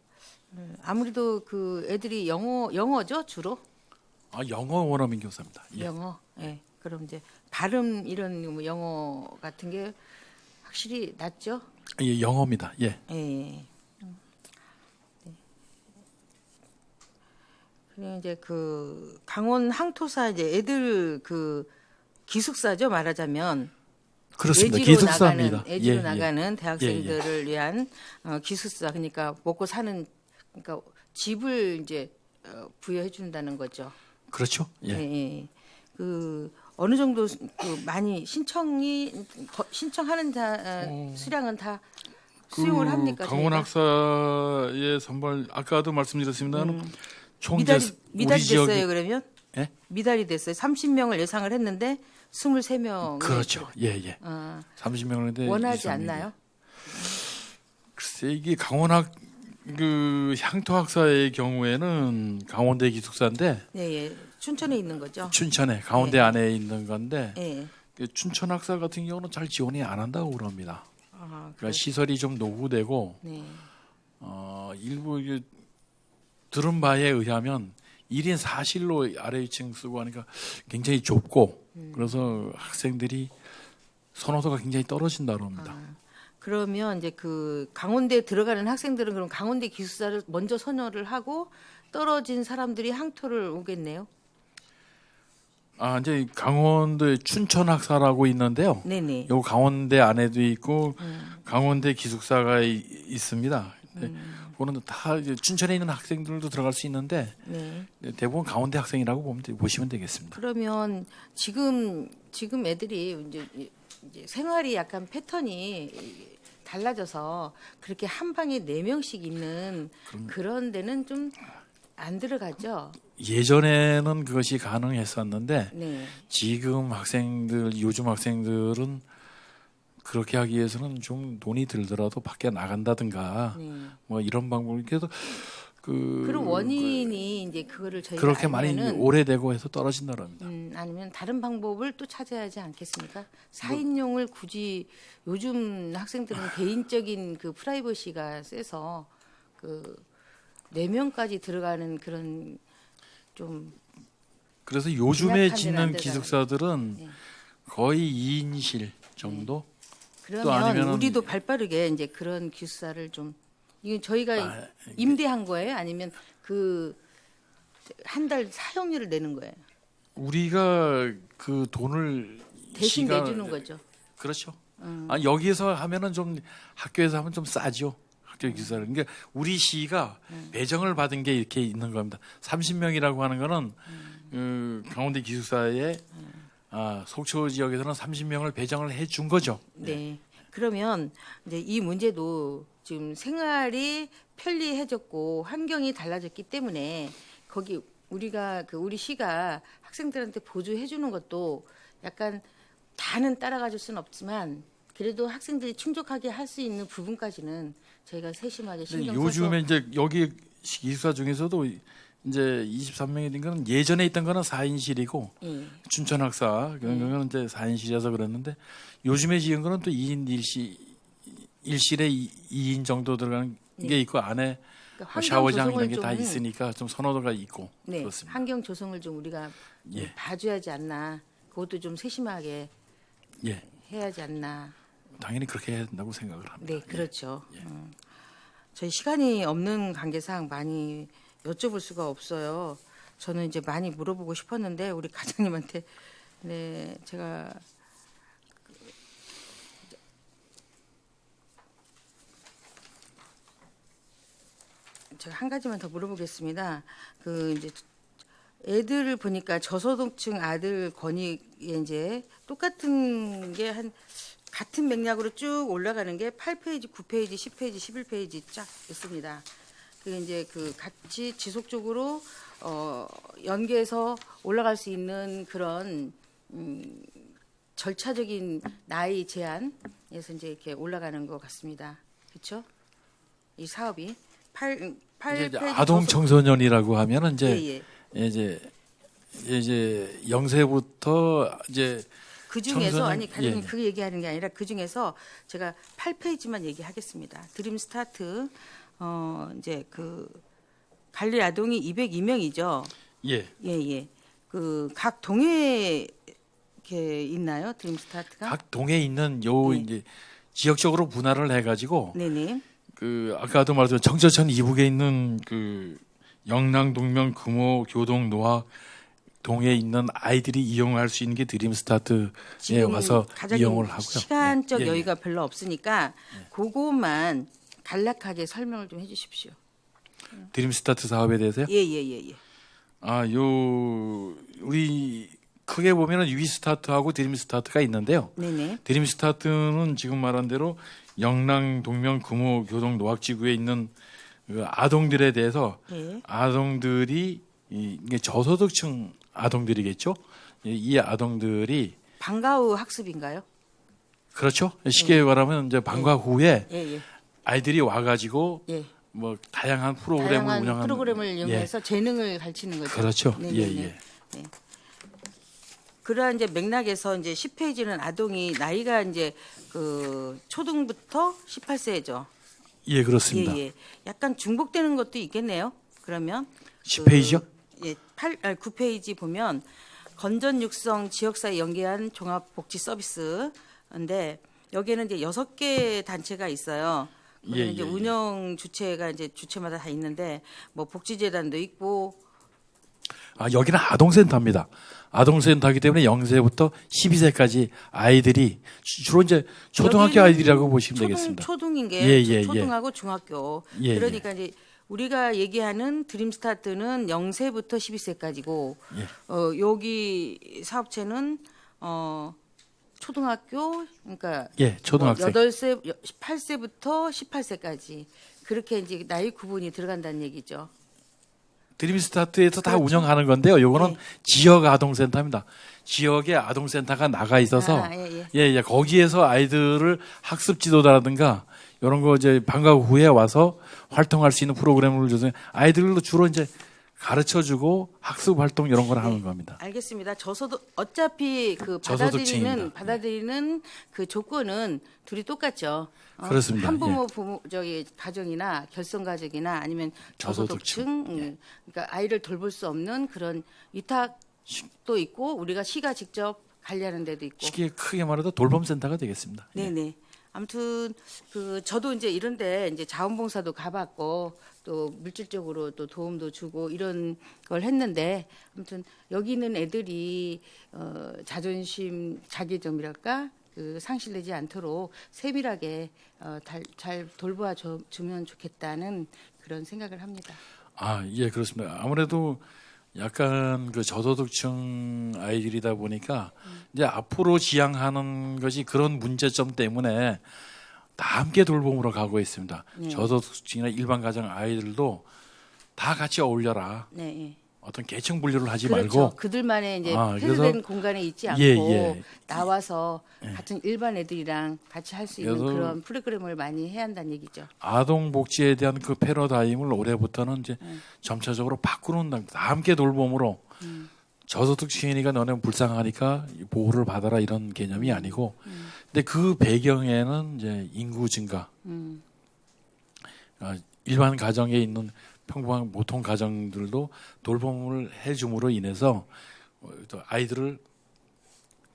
아무래도 그 애들이 영어죠, 주로? 영어 원어민 교사입니다. 예. 영어. 예. 그럼 이제 발음 이런 뭐 영어 같은 게 확실히 낫죠? 예, 영어입니다. 예. 예. 네. 그리고 이제 그 강원 항토사 이제 애들 그 기숙사죠, 말하자면. 그렇습니다. 외지로 기숙사입니다. 외지로 예, 예. 나가는 대학생들을 위한 기숙사, 그러니까 먹고 사는, 그러니까 집을 이제 부여해 준다는 거죠. 그렇죠. 예. 예. 그 어느 정도 그 많이 신청하는 수량은 다 수용을 합니까? 강원 저희가? 학사의 선발 아까도 말씀드렸습니다만 총 이제 미달이 우리 지역에- 됐어요, 그러면? 예? 미달이 됐어요. 30명을 예상을 했는데 23명. 그렇죠. 예, 예. 30명을 했는데 원하지 23명이. 않나요? 글쎄 이게 강원학 그 향토학사의 경우에는 강원대 기숙사인데 네, 예. 춘천에 있는 거죠. 춘천에 강원대 예. 안에 있는 건데 예. 그 춘천학사 같은 경우는 잘 지원이 안 한다고 그럽니다. 아, 그러니까 시설이 좀 노후되고 네. 일부 이게 들은 바에 의하면 1인 4실로 아래 위층 쓰고 하니까 굉장히 좁고 그래서 학생들이 선호도가 굉장히 떨어진다고 합니다. 그러면 이제 그 강원대에 들어가는 학생들은 그럼 강원대 기숙사를 먼저 선호를 하고 떨어진 사람들이 항토를 오겠네요. 이제 강원대 춘천학사라고 있는데요. 네네. 요 강원대 안에도 있고 강원대 기숙사가 있습니다. 네, 그거는 다 이제 춘천에 있는 학생들도 들어갈 수 있는데 네. 대부분 강원대 학생이라고 보시면 되겠습니다. 그러면 지금 애들이 이제 생활이 약간 패턴이 달라져서 그렇게 한 방에 4명씩 있는 그런 데는 좀 안 들어가죠. 예전에는 그것이 가능했었는데 네. 지금 요즘 학생들은 그렇게 하기 위해서는 좀 돈이 들더라도 밖에 나간다든가 네. 뭐 이런 방법을 그래도 그런 원인이 이제 그거를 저희가 그렇게 많이 알면은 오래되고 해서 떨어진다고 합니다. 아니면 다른 방법을 또 찾아야 하지 않겠습니까? 4인용을 굳이 요즘 학생들은 개인적인 그 프라이버시가 세서 그 4명까지 들어가는 그런 좀 그래서 요즘에 진압하는 데는 안 짓는 되잖아요. 기숙사들은 네. 거의 2인실 정도. 그러면 아니면은- 우리도 발빠르게 이제 그런 기숙사를 좀 이건 저희가 임대한 거예요? 아니면 그 한 달 사용료를 내는 거예요? 우리가 그 돈을 대신 시간- 내주는 거죠. 그렇죠. 여기에서 하면은 좀 학교에서 하면 좀 싸죠. 학교 기숙사를. 그러니까 우리 시가 배정을 받은 게 이렇게 있는 겁니다. 30명이라고 하는 거는 강원대 기숙사에 속초 지역에서는 30명을 배정을 해 준 거죠. 네. 그러면 이제 이 문제도 지금 생활이 편리해졌고 환경이 달라졌기 때문에 거기 우리 시가 학생들한테 보조해 주는 것도 약간 다는 따라가줄 수는 없지만 그래도 학생들이 충족하게 할 수 있는 부분까지는 저희가 세심하게 근데 신경 요즘에 써서 이제 여기 기숙사 중에서도 이제 23명이 된 거는 예전에 있던 거는 4인실이고 예. 춘천학사 그런 거는 이제 4인실이어서 그랬는데 요즘에 지은 거는 또 2인 1실에 2인 정도 들어가는 게 있고 안에 그러니까 뭐 샤워장 조성을 이런 게 다 좀- 있으니까 좀 선호도가 있고 네, 그렇습니다. 환경 조성을 좀 우리가 예. 봐줘야 하지 않나. 그것도 좀 세심하게 예, 해야 하지 않나. 당연히 그렇게 해야 된다고 생각을 합니다. 네, 그렇죠. 저희 시간이 없는 관계상 많이 여쭤볼 수가 없어요. 저는 이제 많이 물어보고 싶었는데 우리 과장님한테 네, 제가 한 가지만 더 물어보겠습니다. 그 이제 애들을 보니까 저소득층 아들 권익 이제 똑같은 게 한 같은 맥락으로 쭉 올라가는 게 8페이지, 9페이지, 10페이지, 11페이지 쫙 있습니다. 그게 이제 그 같이 지속적으로 연계해서 올라갈 수 있는 그런 절차적인 나이 제한에서 이제 이렇게 올라가는 것 같습니다. 그렇죠? 이 사업이 8페이지 아동 청소년이라고 하면은 예, 이제 이제 0세부터 이제 그 중에서 청소년- 아니 가령 예, 예. 그 얘기하는 게 아니라 그 중에서 제가 8페이지만 얘기하겠습니다. 드림 스타트 이제 그 관리 아동이 202명이죠. 예. 예. 그 각 동에 이렇게 있나요? 드림 스타트가? 각 동에 있는 요 네. 이제 지역적으로 분할을 해가지고 네네. 그 아까도 말했던 정처천 이북에 있는 그 영랑 동명 금호 교동 노학 동에 있는 아이들이 이용할 수 있는 게 드림 스타트에 지금 와서 가장 이용을 하고요. 시간적 예, 예. 여유가 별로 없으니까 그것만 간략하게 설명을 좀 해주십시오. 드림 스타트 사업에 대해서요? 예. 우리 크게 보면은 위 스타트하고 드림 스타트가 있는데요. 네네. 드림 스타트는 지금 말한 대로 영랑 동명 금호 교동 노학지구에 있는 그 아동들에 대해서 예. 아동들이 이게 저소득층 아동들이겠죠. 이 아동들이 방과 후 학습인가요? 그렇죠. 쉽게 말하면 이제 방과 후에 예. 아이들이 와가지고 예. 뭐 다양한 프로그램을 다양한 운영하는 프로그램을 예. 이용해서 재능을 가르치는 거죠. 그렇죠. 네네네. 예. 그러한 이제 맥락에서 이제 10페이지는 아동이 나이가 이제 그 초등부터 18세죠. 예, 그렇습니다. 예. 약간 중복되는 것도 있겠네요. 그러면 10페이지요? 예, 9페이지 보면 건전 육성 지역사회 연계한 종합복지 서비스인데 여기에는 이제 6개 단체가 있어요. 예, 이제 예, 예. 운영 주체가 이제 주체마다 다 있는데 뭐 복지재단도 있고 여기는 아동센터입니다. 아동센터이기 때문에 0세부터 12세까지 아이들이 주로 이제 초등학교 여기는 아이들이라고 보시면 되겠습니다. 초등인 게 예. 초등하고 중학교. 예, 그러니까 이제 우리가 얘기하는 드림 스타트는 0세부터 12세까지고 예. 여기 사업체는 초등학교 그러니까 예, 초등학생. 8세 8세부터 18세까지 그렇게 이제 나이 구분이 들어간다는 얘기죠. 드림 스타트에서 다 그렇죠. 운영하는 건데요. 요거는 네. 지역 아동센터입니다. 지역에 아동센터가 나가 있어서 예. 거기에서 아이들을 학습 지도자라든가 이런 거 이제 방과 후에 와서 활동할 수 있는 프로그램을 줘서 아이들로 주로 이제 가르쳐 주고 학습 활동 이런 걸 하는 겁니다. 알겠습니다. 저소득 어차피 그 저소득층입니다. 받아들이는 그 조건은 둘이 똑같죠. 그렇습니다. 한부모 부모 저기 가정이나 결손 가족이나 아니면 저소득층, 그러니까 아이를 돌볼 수 없는 그런 위탁도 있고 우리가 시가 직접 관리하는 데도 있고. 쉽게 크게 말해도 돌봄센터가 되겠습니다. 예. 네네. 아무튼 그 저도 이제 이런데 이제 자원봉사도 가봤고 또 물질적으로 또 도움도 주고 이런 걸 했는데 아무튼 여기 있는 애들이 자존심 자기점이랄까 그 상실되지 않도록 세밀하게 잘 돌보아 주면 좋겠다는 그런 생각을 합니다. 예, 그렇습니다. 아무래도 약간 그 저소득층 아이들이다 보니까 이제 앞으로 지향하는 것이 그런 문제점 때문에 다 함께 돌봄으로 가고 있습니다. 네. 저소득층이나 일반 가정 아이들도 다 같이 어울려라. 네. 어떤 계층 분류를 하지 그렇죠. 말고 그들만의 이제 그래서 폐쇄된 공간에 있지 않고 예. 나와서 같은 일반 애들이랑 같이 할 수 있는 그래서 그런 프로그램을 많이 해야 한다는 얘기죠. 아동 복지에 대한 그 패러다임을 올해부터는 이제 점차적으로 바꾸는 다 함께 돌봄으로 저소득층이니까 너네 불쌍하니까 보호를 받아라 이런 개념이 아니고 근데 그 배경에는 이제 인구 증가 일반 가정에 있는 평범한 보통 가정들도 돌봄을 해줌으로 인해서 또 아이들을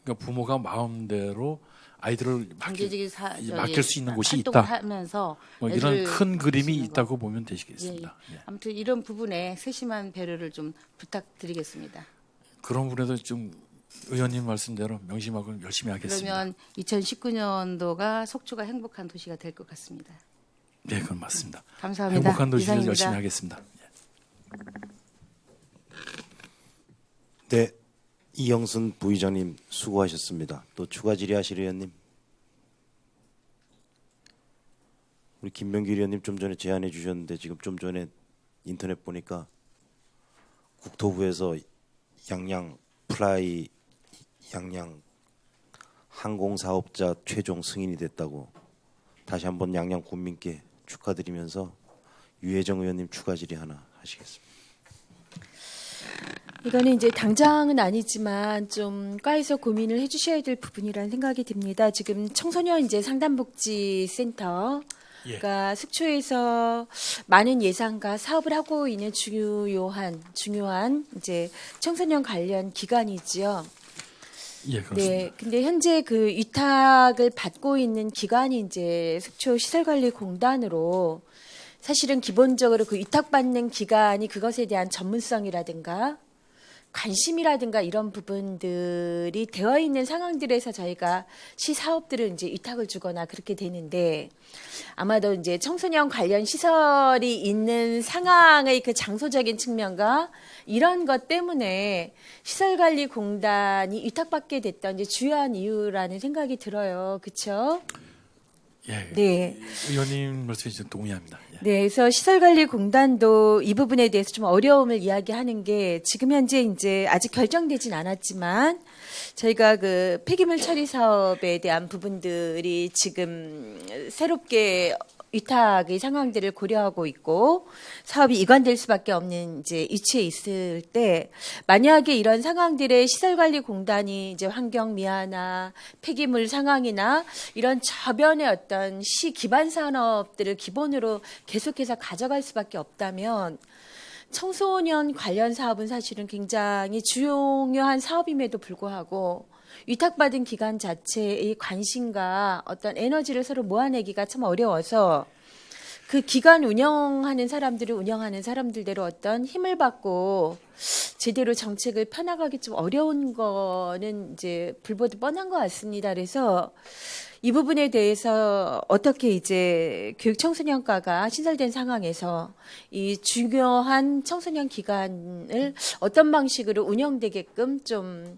그러니까 부모가 마음대로 아이들을 경제적인 맡길 수 있는 곳이 활동을 있다. 하면서 이런 애들 큰 그림이 키우는 거. 있다고 보면 되시겠습니다. 예. 아무튼 이런 부분에 세심한 배려를 좀 부탁드리겠습니다. 그런 부분에서 좀 의원님 말씀대로 명심하고 열심히 하겠습니다. 그러면 2019년도가 속초가 행복한 도시가 될 것 같습니다. 네, 그건 맞습니다. 감사합니다. 행복한 도시를 이상입니다. 열심히 하겠습니다. 네, 이영순 부의장님 수고하셨습니다. 또 추가 질의하실 의원님. 우리 김병길 의원님 좀 전에 제안해 주셨는데 지금 좀 전에 인터넷 보니까 국토부에서 양양 플라이 양양 항공 사업자 최종 승인이 됐다고 다시 한번 양양 군민께 축하드리면서 유혜정 의원님 추가 질의 하나 하시겠습니다. 이거는 이제 당장은 아니지만 좀 과에서 고민을 해주셔야 될 부분이라는 생각이 듭니다. 지금 청소년 이제 상담복지센터가 숙초에서 많은 예산과 사업을 하고 있는 중요한 이제 청소년 관련 기관이지요. 예, 그렇습니다. 네, 근데 현재 그 위탁을 받고 있는 기관이 이제 숙초 시설관리공단으로 사실은 기본적으로 그 위탁받는 기관이 그것에 대한 전문성이라든가 관심이라든가 이런 부분들이 되어 있는 상황들에서 저희가 시 사업들을 이제 위탁을 주거나 그렇게 되는데 아마도 이제 청소년 관련 시설이 있는 상황의 그 장소적인 측면과 이런 것 때문에 시설관리공단이 위탁받게 됐던 이제 주요한 이유라는 생각이 들어요. 그렇죠? 예, 네. 의원님 말씀에 좀 동의합니다. 예. 네, 그래서 시설관리공단도 이 부분에 대해서 좀 어려움을 이야기하는 게 지금 현재 이제 아직 결정되진 않았지만 저희가 그 폐기물 처리 사업에 대한 부분들이 지금 새롭게 위탁의 상황들을 고려하고 있고 사업이 이관될 수밖에 없는 이제 위치에 있을 때 만약에 이런 상황들의 시설관리공단이 이제 환경 미화나 폐기물 상황이나 이런 저변의 어떤 시 기반 산업들을 기본으로 계속해서 가져갈 수밖에 없다면 청소년 관련 사업은 사실은 굉장히 중요한 사업임에도 불구하고 위탁받은 기관 자체의 관심과 어떤 에너지를 서로 모아내기가 참 어려워서 그 기관 운영하는 사람들을 운영하는 사람들대로 어떤 힘을 받고 제대로 정책을 펴나가기 좀 어려운 거는 이제 불보듯 뻔한 것 같습니다. 그래서 이 부분에 대해서 어떻게 이제 교육청소년과가 신설된 상황에서 이 중요한 청소년 기관을 어떤 방식으로 운영되게끔 좀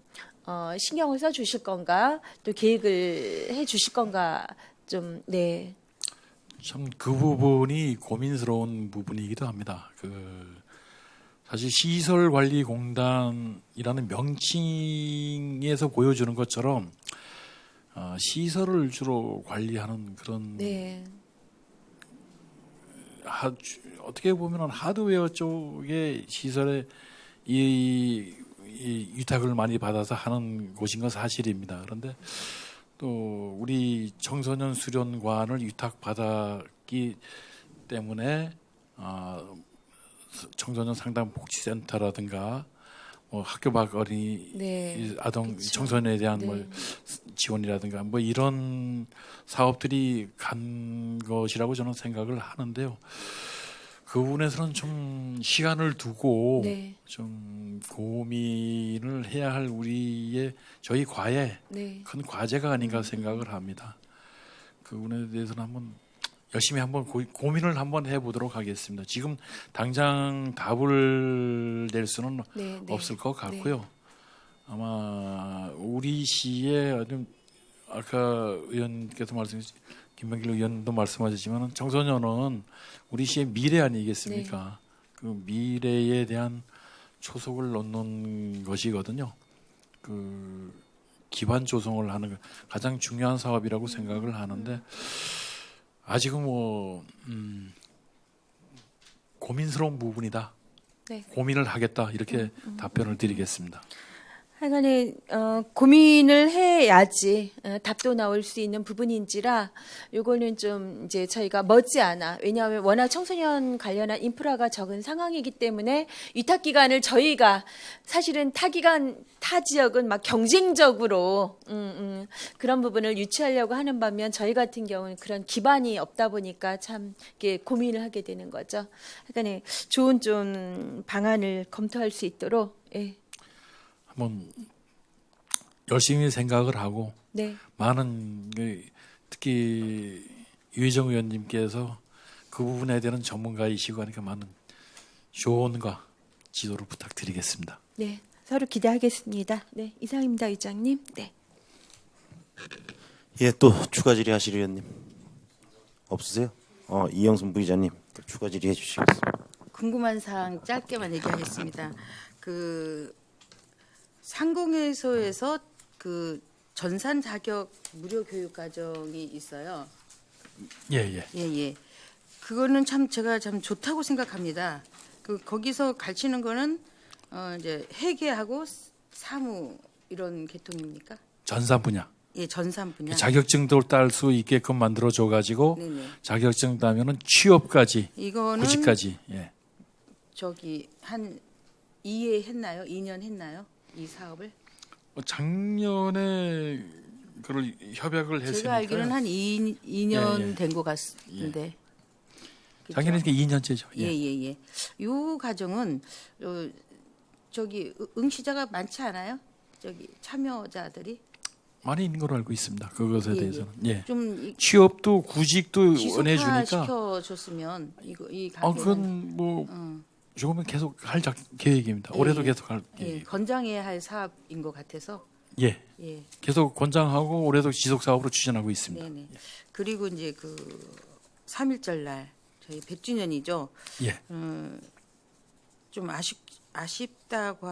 신경을 써 주실 건가 또 계획을 해 주실 건가 좀 네. 참 그 부분이 고민스러운 부분이기도 합니다. 사실 시설관리공단이라는 명칭에서 보여주는 것처럼 시설을 주로 관리하는 그런 네. 어떻게 보면 하드웨어 쪽의 시설에 이 위탁을 많이 받아서 하는 곳인 건 사실입니다. 그런데 또 우리 청소년 수련관을 위탁받았기 때문에 청소년 상담복지센터라든가 뭐 학교 밖 어린이 네. 아동 그쵸. 청소년에 대한 네. 뭐 지원이라든가 뭐 이런 사업들이 간 것이라고 저는 생각을 하는데요. 그 부분에서는 좀 시간을 두고 네. 좀 고민을 해야 할 저희 과에 네. 큰 과제가 아닌가 생각을 합니다. 그 부분에 대해서는 열심히 고민을 한번 해보도록 하겠습니다. 지금 당장 답을 낼 수는 네. 네. 없을 것 같고요. 아마 우리 시의 아까 의원께서 김병길 의원도 말씀하셨지만 청소년은 우리 시의 미래 아니겠습니까? 그 미래에 대한 초석을 놓는 것이거든요. 그 기반 조성을 하는 가장 중요한 사업이라고 생각을 하는데 아직은 고민스러운 부분이다. 네. 고민을 하겠다 이렇게 답변을 드리겠습니다. 하여간에 고민을 해야지 답도 나올 수 있는 부분인지라 요거는 좀 이제 저희가 머지않아 왜냐하면 워낙 청소년 관련한 인프라가 적은 상황이기 때문에 위탁 기간을 저희가 사실은 타 지역은 막 경쟁적으로 그런 부분을 유치하려고 하는 반면 저희 같은 경우는 그런 기반이 없다 보니까 참 이렇게 고민을 하게 되는 거죠. 하여간에 좋은 좀 방안을 검토할 수 있도록 예. 한번 열심히 생각을 하고 네. 많은 특히 유희정 의원님께서 그 부분에 대한 전문가이시고 하니까 많은 조언과 지도를 부탁드리겠습니다. 네, 서로 기대하겠습니다. 네, 이상입니다, 의장님. 네. 예, 또 추가 질의하실 의원님 없으세요? 이영순 부의장님 또 추가 질의해 주시겠습니다. 궁금한 사항 짧게만 얘기하겠습니다. 그 상공회소에서 그 전산 자격 무료 교육 과정이 있어요. 예, 예. 예. 그거는 참 제가 참 좋다고 생각합니다. 그 거기서 가르치는 거는 이제 회계하고 사무 이런 계통입니까? 전산 분야. 예, 전산 분야. 자격증도 딸 수 있게끔 만들어 줘 가지고 네네. 자격증 따면은 취업까지, 이거는 구직까지. 예. 저기 한 2회 했나요? 2년 했나요? 이 사업을? 작년에 그걸 협약을 했으니까. 제가 알기로는 한 2년 예, 예. 된 것 같은데. 그죠? 작년에 2년째죠. 예. 예. 이 과정은 저기 응시자가 많지 않아요? 저기 참여자들이 많이 있는 걸로 알고 있습니다. 그것에 예, 대해서는. 예. 좀 취업도 구직도 원해주니까. 지속화시켜줬으면 이 그건 가게는 뭐 조금은 계속 할 계획입니다. 예, 올해도 예. 계속 할 예, 계획. 건장해야 할 사업인 것 같아서 예. 예, 계속 권장하고 올해도 지속 사업으로 추진하고 있습니다. 네네. 그리고 이제 그 3.1절 날 저희 100주년이죠. 예. 좀 아쉽다고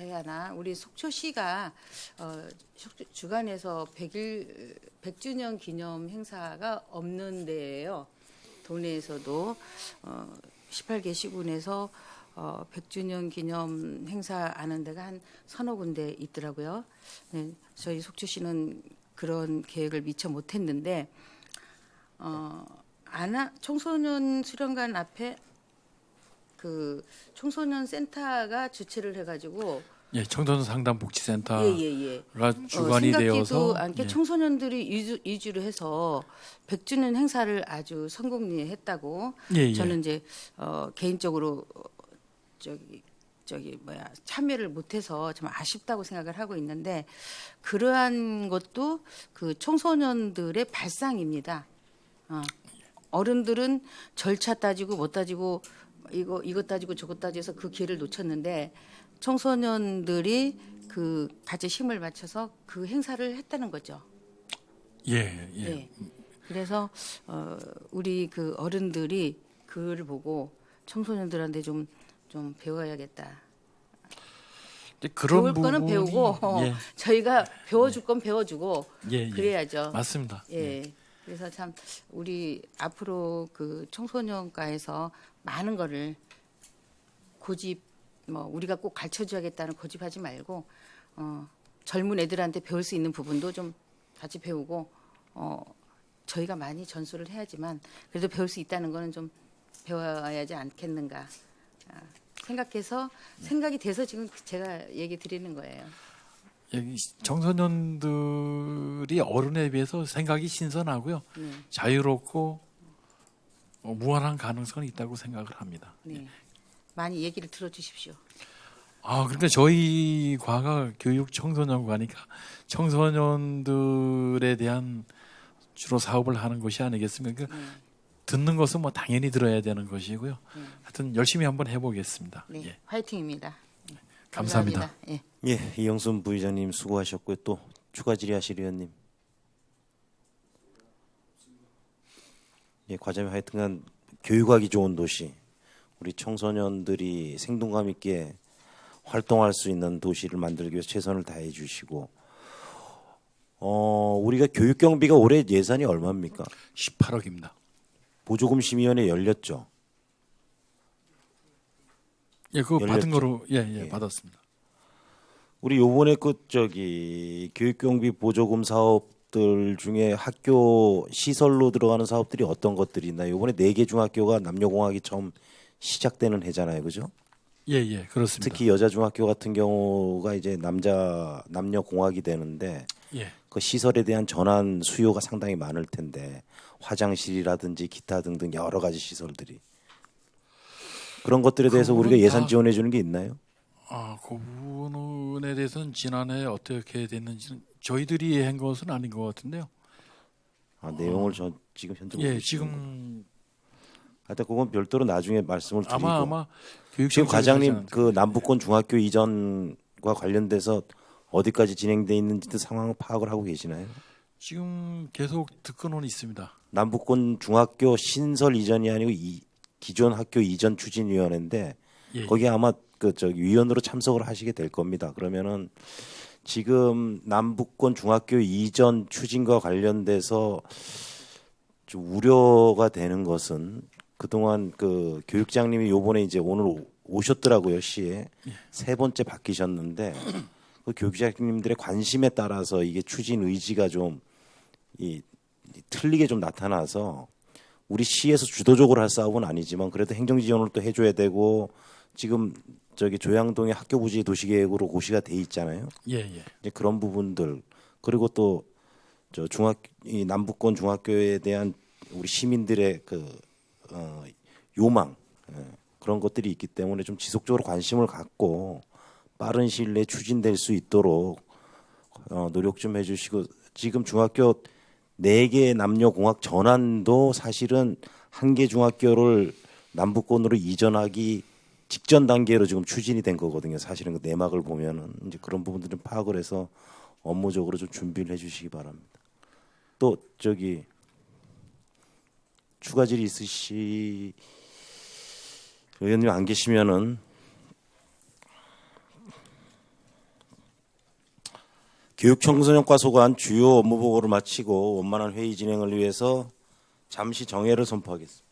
해야 하나 우리 속초시가 속초 주간에서 100주년 기념 행사가 없는 데예요. 도내에서도 18개 시군에서 100주년 기념 행사 하는 데가 한 서너 군데 있더라고요. 네, 저희 속초시는 그런 계획을 미처 못했는데 청소년 수련관 앞에 그 청소년 센터가 주최를 해가지고 예, 청소년 상담 복지센터가 예. 주관이 되어서 생각지도 않게 예. 청소년들이 이주를 해서 100주년 행사를 아주 성공리했다고 예. 저는 이제 개인적으로 참여를 못해서 좀 아쉽다고 생각을 하고 있는데 그러한 것도 그 청소년들의 발상입니다. 어른들은 절차 따지고 못 따지고 이거 따지고 저거 따져서 그 기회를 놓쳤는데 청소년들이 그 같이 힘을 맞춰서 그 행사를 했다는 거죠. 예. 네. 그래서 우리 그 어른들이 그를 보고 청소년들한테 좀 배워야겠다. 그런 배울 거는 부분이, 배우고 예. 저희가 배워줄 건 배워주고 예. 그래야죠. 맞습니다. 예. 그래서 참 우리 앞으로 그 청소년과에서 많은 거를 고집 우리가 꼭 가르쳐줘야겠다는 고집하지 말고 젊은 애들한테 배울 수 있는 부분도 좀 같이 배우고 저희가 많이 전수를 해야지만 그래도 배울 수 있다는 거는 좀 배워야 하지 않겠는가 생각해서 생각이 돼서 지금 제가 얘기 드리는 거예요. 청소년들이 어른에 비해서 생각이 신선하고요. 자유롭고 무한한 가능성이 있다고 생각을 합니다. 네. 많이 얘기를 들어주십시오. 그러니까 저희 과가 교육 청소년과니까 청소년들에 대한 주로 사업을 하는 것이 아니겠습니까? 듣는 것은 뭐 당연히 들어야 되는 것이고요. 하여튼 열심히 한번 해보겠습니다. 네, 예. 화이팅입니다. 감사합니다. 예. 예, 이영순 부의장님 수고하셨고요. 또 추가 질의하실 의원님. 예, 과장님 하여튼간 교육하기 좋은 도시, 우리 청소년들이 생동감 있게 활동할 수 있는 도시를 만들기 위해서 최선을 다해 주시고, 우리가 교육 경비가 올해 예산이 얼마입니까? 18억입니다. 보조금 심의위원회 열렸죠. 예, 그거 열렸죠. 받은 거로 예. 받았습니다. 우리 요번에 교육 경비 보조금 사업들 중에 학교 시설로 들어가는 사업들이 어떤 것들이 있나요? 요번에 4개 중학교가 남녀공학이 처음 시작되는 해잖아요, 그죠? 예, 그렇습니다. 특히 여자 중학교 같은 경우가 이제 남녀 공학이 되는데 예. 그 시설에 대한 전환 수요가 상당히 많을 텐데 화장실이라든지 기타 등등 여러 가지 시설들이 그런 것들에 대해서 우리가 예산 지원해 주는 게 있나요? 그 부분에 대해서는 지난해 어떻게 됐는지는 저희들이 한 것은 아닌 것 같은데요. 내용을 지금 현재 예, 지금 하여튼 그건 별도로 나중에 말씀을 드리고 아마 교육 지금 과장님 그 남북권 중학교 이전 추진과 관련돼서 어디까지 진행돼 있는지도 상황 파악을 하고 계시나요? 지금 계속 듣고는 있습니다. 남북권 중학교 신설 이전이 아니고 기존 학교 이전 추진위원회인데 예. 거기 아마 위원으로 참석을 하시게 될 겁니다. 그러면은 지금 남북권 중학교 이전 추진과 관련돼서 좀 우려가 되는 것은 그동안 그 교육장님이 요번에 이제 오늘 오셨더라고요. 시에 세 번째 바뀌셨는데 그 교육장님들의 관심에 따라서 이게 추진 의지가 좀 틀리게 좀 나타나서 우리 시에서 주도적으로 할 사업은 아니지만 그래도 행정 지원을 또 해줘야 되고 지금 조양동의 학교 부지 도시계획으로 고시가 돼 있잖아요. 예, 예. 이제 그런 부분들 그리고 또 이 남북권 중학교에 대한 우리 시민들의 요망 그런 것들이 있기 때문에 좀 지속적으로 관심을 갖고 빠른 시일 내에 추진될 수 있도록 노력 좀 해주시고 지금 중학교 4개 남녀 공학 전환도 사실은 한 개 중학교를 남북권으로 이전하기 직전 단계로 지금 추진이 된 거거든요. 사실은 그 내막을 보면은 이제 그런 부분들은 파악을 해서 업무적으로 좀 준비를 해주시기 바랍니다. 또 추가 질의 의원님 안 계시면은 교육청소년과 소관 주요 업무 보고를 마치고 원만한 회의 진행을 위해서 잠시 정회를 선포하겠습니다.